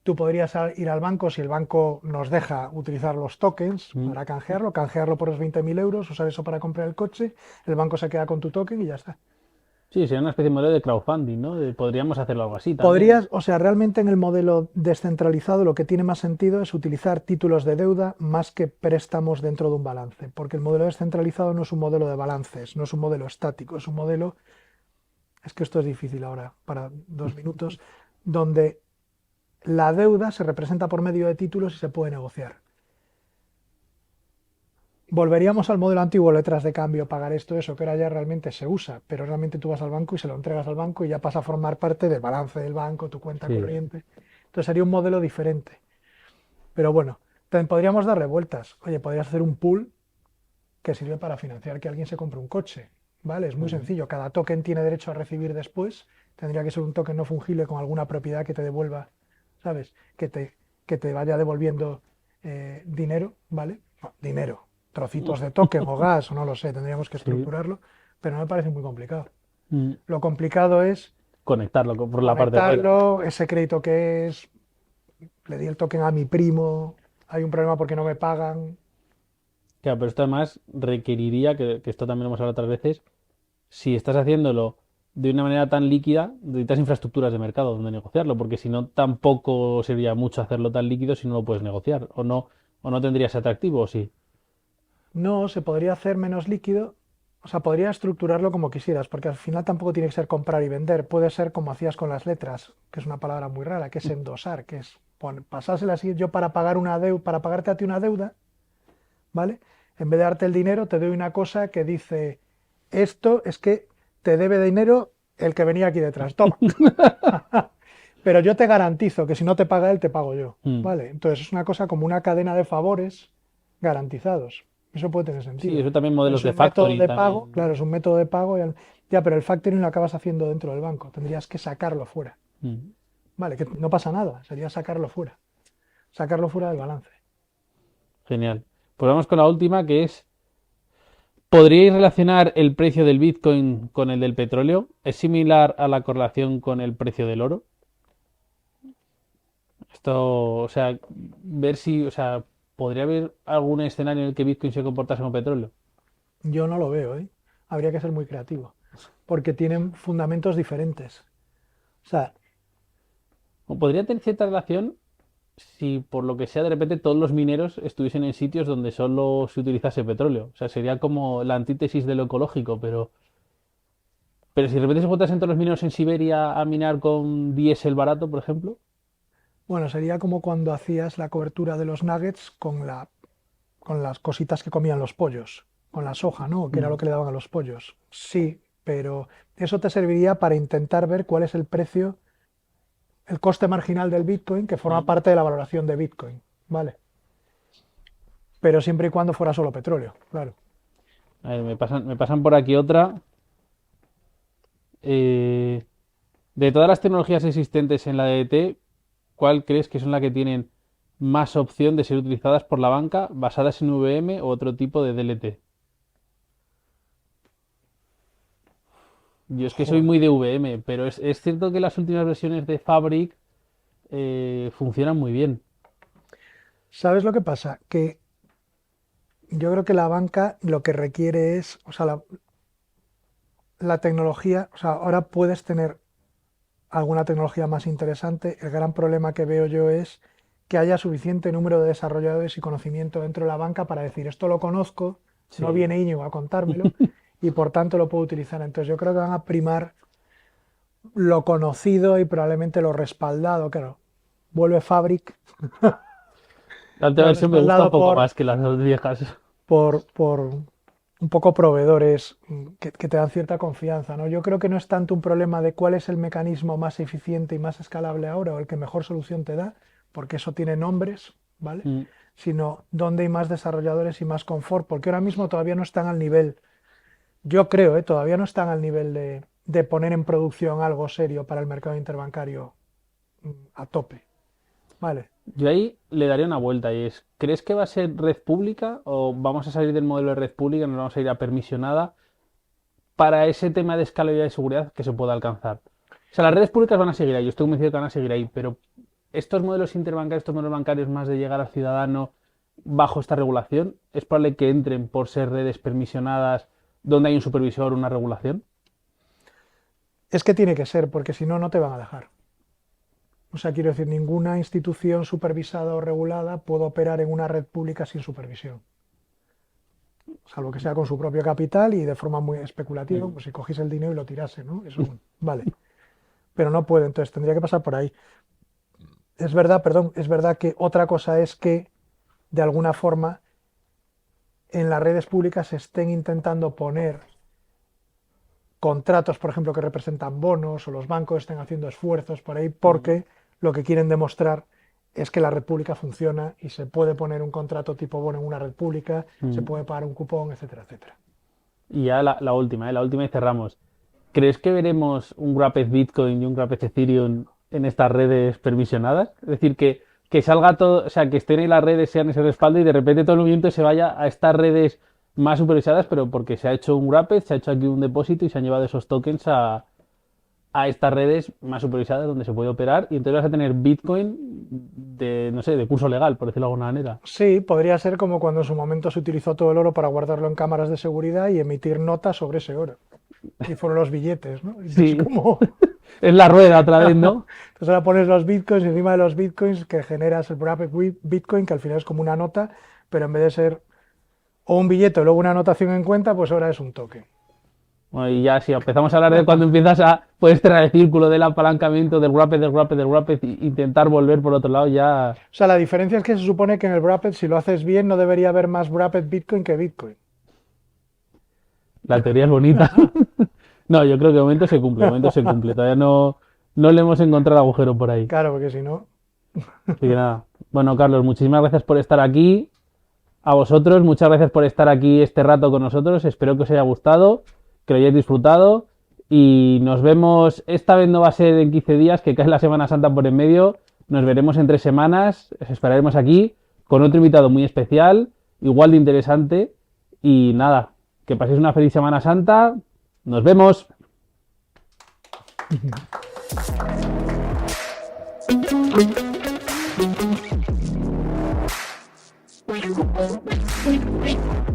Tú podrías ir al banco si el banco nos deja utilizar los tokens Mm. para canjearlo por los 20.000 euros, usar eso para comprar el coche, el banco se queda con tu token y ya está. Sí, sería una especie de modelo de crowdfunding, ¿no? Podríamos hacerlo algo así también. Podrías, o sea, realmente en el modelo descentralizado lo que tiene más sentido es utilizar títulos de deuda más que préstamos dentro de un balance, porque el modelo descentralizado no es un modelo de balances, no es un modelo estático, es un modelo, es que esto es difícil ahora para 2 minutos, donde la deuda se representa por medio de títulos y se puede negociar. Volveríamos al modelo antiguo, letras de cambio, pagar esto, eso, que ahora ya realmente se usa, pero realmente tú vas al banco y se lo entregas al banco y ya pasa a formar parte del balance del banco, tu cuenta Sí, corriente. Entonces sería un modelo diferente. Pero bueno, también podríamos darle vueltas. Oye, podrías hacer un pool que sirve para financiar que alguien se compre un coche. ¿Vale? Es muy mm, sencillo. Cada token tiene derecho a recibir después. Tendría que ser un token no fungible con alguna propiedad que te devuelva, ¿sabes? Que te vaya devolviendo dinero, ¿vale? No, dinero, trocitos de token o gas, o no lo sé, tendríamos que sí. estructurarlo, pero no me parece muy complicado. Mm. Lo complicado es Conectarlo por la parte. conectarlo, ese crédito que es, le di el token a mi primo, hay un problema porque no me pagan. Claro, pero esto además requeriría, que esto también lo hemos hablado otras veces, si estás haciéndolo de una manera tan líquida, necesitas infraestructuras de mercado donde negociarlo, porque si no, tampoco sería mucho hacerlo tan líquido si no lo puedes negociar, o no tendría ese atractivo, o sí. No, se podría hacer menos líquido. O sea, podría estructurarlo como quisieras, porque al final tampoco tiene que ser comprar y vender. Puede ser como hacías con las letras, que es una palabra muy rara, que es endosar, que es pasárselas así, yo para pagar una deuda, para pagarte a ti una deuda, ¿vale? En vez de darte el dinero, te doy una cosa que dice, esto es que te debe dinero el que venía aquí detrás. Toma. Pero yo te garantizo que si no te paga él, te pago yo, Mm. ¿vale? Entonces es una cosa como una cadena de favores garantizados. Eso puede tener Sí, sentido. eso también modelos Es de un método factoring de pago, también. claro, es un método de pago. Ya, pero el factoring lo acabas haciendo dentro del banco. Tendrías que sacarlo fuera. Mm. Vale, que no pasa nada, sería sacarlo fuera del balance. Genial. Pues vamos con la última, que es, ¿podríais relacionar el precio del Bitcoin con el del petróleo? ¿Es similar a la correlación con el precio del oro? Esto, o sea, ver si, o sea, ¿podría haber algún escenario en el que Bitcoin se comportase como petróleo? Yo no lo veo, ¿eh? Habría que ser muy creativo, porque tienen fundamentos diferentes. O sea, O podría tener cierta relación si por lo que sea de repente todos los mineros estuviesen en sitios donde solo se utilizase petróleo. O sea, sería como la antítesis de lo ecológico, pero si de repente se juntasen todos los mineros en Siberia a minar con diésel barato, por ejemplo. bueno, sería como cuando hacías la cobertura de los nuggets con las cositas que comían los pollos, con la soja, ¿no? Que era lo Mm. que le daban a los pollos. Sí, pero eso te serviría para intentar ver cuál es el precio, el coste marginal del Bitcoin que forma Mm. parte de la valoración de Bitcoin, ¿vale? Pero siempre y cuando fuera solo petróleo, claro. A ver, me pasan por aquí otra. Eh, de todas las tecnologías existentes en la DDT, ¿cuál crees que son las que tienen más opción de ser utilizadas por la banca basadas en VM o otro tipo de DLT? Yo es que soy Joder. muy de VM, pero es cierto que las últimas versiones de Fabric funcionan muy bien. ¿Sabes lo que pasa? Que yo creo que la banca lo que requiere es, o sea, la tecnología, o sea, ahora puedes tener alguna tecnología más interesante. El gran problema que veo yo es que haya suficiente número de desarrolladores y conocimiento dentro de la banca para decir, esto lo conozco, no Sí. viene Íñigo a contármelo y por tanto lo puedo utilizar. Entonces yo creo que van a primar lo conocido y probablemente lo respaldado, claro. Vuelve Fabric, La última lo versión me gusta un respaldado poco más que las dos viejas. por un poco proveedores que te dan cierta confianza, ¿no? Yo creo que no es tanto un problema de cuál es el mecanismo más eficiente y más escalable ahora o el que mejor solución te da, porque eso tiene nombres, ¿vale? Mm. Sino dónde hay más desarrolladores y más confort, porque ahora mismo todavía no están al nivel, yo creo, todavía no están al nivel de poner en producción algo serio para el mercado interbancario a tope, ¿vale? Yo ahí le daría una vuelta y es, ¿crees que va a ser red pública o vamos a salir del modelo de red pública y nos vamos a ir a permisionada para ese tema de escalabilidad y seguridad que se pueda alcanzar? O sea, las redes públicas van a seguir ahí, yo estoy convencido que van a seguir ahí, pero estos modelos interbancarios, estos modelos bancarios más de llegar al ciudadano bajo esta regulación, es probable que entren por ser redes permisionadas donde hay un supervisor, una regulación. Es que tiene que ser, porque si no, no te van a dejar. O sea, quiero decir, ninguna institución supervisada o regulada puede operar en una red pública sin supervisión, salvo que sea con su propio capital y de forma muy especulativa, Mm. pues si cogís el dinero y lo tirase, ¿no? Eso, vale. Pero no puede, entonces tendría que pasar por ahí. Es verdad, perdón, es verdad que otra cosa es que, de alguna forma, en las redes públicas se estén intentando poner contratos, por ejemplo, que representan bonos o los bancos estén haciendo esfuerzos por ahí Mm. porque lo que quieren demostrar es que la red pública funciona y se puede poner un contrato tipo bono en una red pública, se Mm. puede pagar un cupón, etcétera, etcétera. Y ya la última y cerramos. ¿Crees que veremos un Wrapped Bitcoin y un Wrapped Ethereum en estas redes permisionadas? Es decir, que salga todo, o sea, que estén en las redes, sean ese respaldo y de repente todo el movimiento se vaya a estas redes más supervisadas, pero porque se ha hecho un Wrapped, se ha hecho aquí un depósito y se han llevado esos tokens a estas redes más supervisadas donde se puede operar y entonces vas a tener Bitcoin de, no sé, de curso legal, por decirlo de alguna manera. Sí, podría ser como cuando en su momento se utilizó todo el oro para guardarlo en cámaras de seguridad y emitir notas sobre ese oro. Y fueron los billetes, ¿no? Entonces, Sí, como es la rueda otra vez, ¿no? entonces ahora pones los bitcoins y encima de los bitcoins que generas el wrapped bitcoin, que al final es como una nota, pero en vez de ser o un billete o luego una anotación en cuenta, pues ahora es un token. Bueno, y ya si empezamos a hablar de cuando puedes traer el círculo del apalancamiento, del wrapped, intentar volver por otro lado, ya... O sea, la diferencia es que se supone que en el wrapped, si lo haces bien, no debería haber más wrapped Bitcoin que Bitcoin. La teoría es bonita. No, yo creo que de momento se cumple, Todavía no le hemos encontrado agujero por ahí. Claro, porque si no... Así que nada. Bueno, Carlos, muchísimas gracias por estar aquí. A vosotros, muchas gracias por estar aquí este rato con nosotros. Espero que os haya gustado, que lo hayáis disfrutado. Y nos vemos, esta vez no va a ser en 15 días, que cae la Semana Santa por en medio. Nos veremos en 3 semanas. Os esperaremos aquí con otro invitado muy especial, igual de interesante. Y nada, que paséis una feliz Semana Santa. Nos vemos. Wait.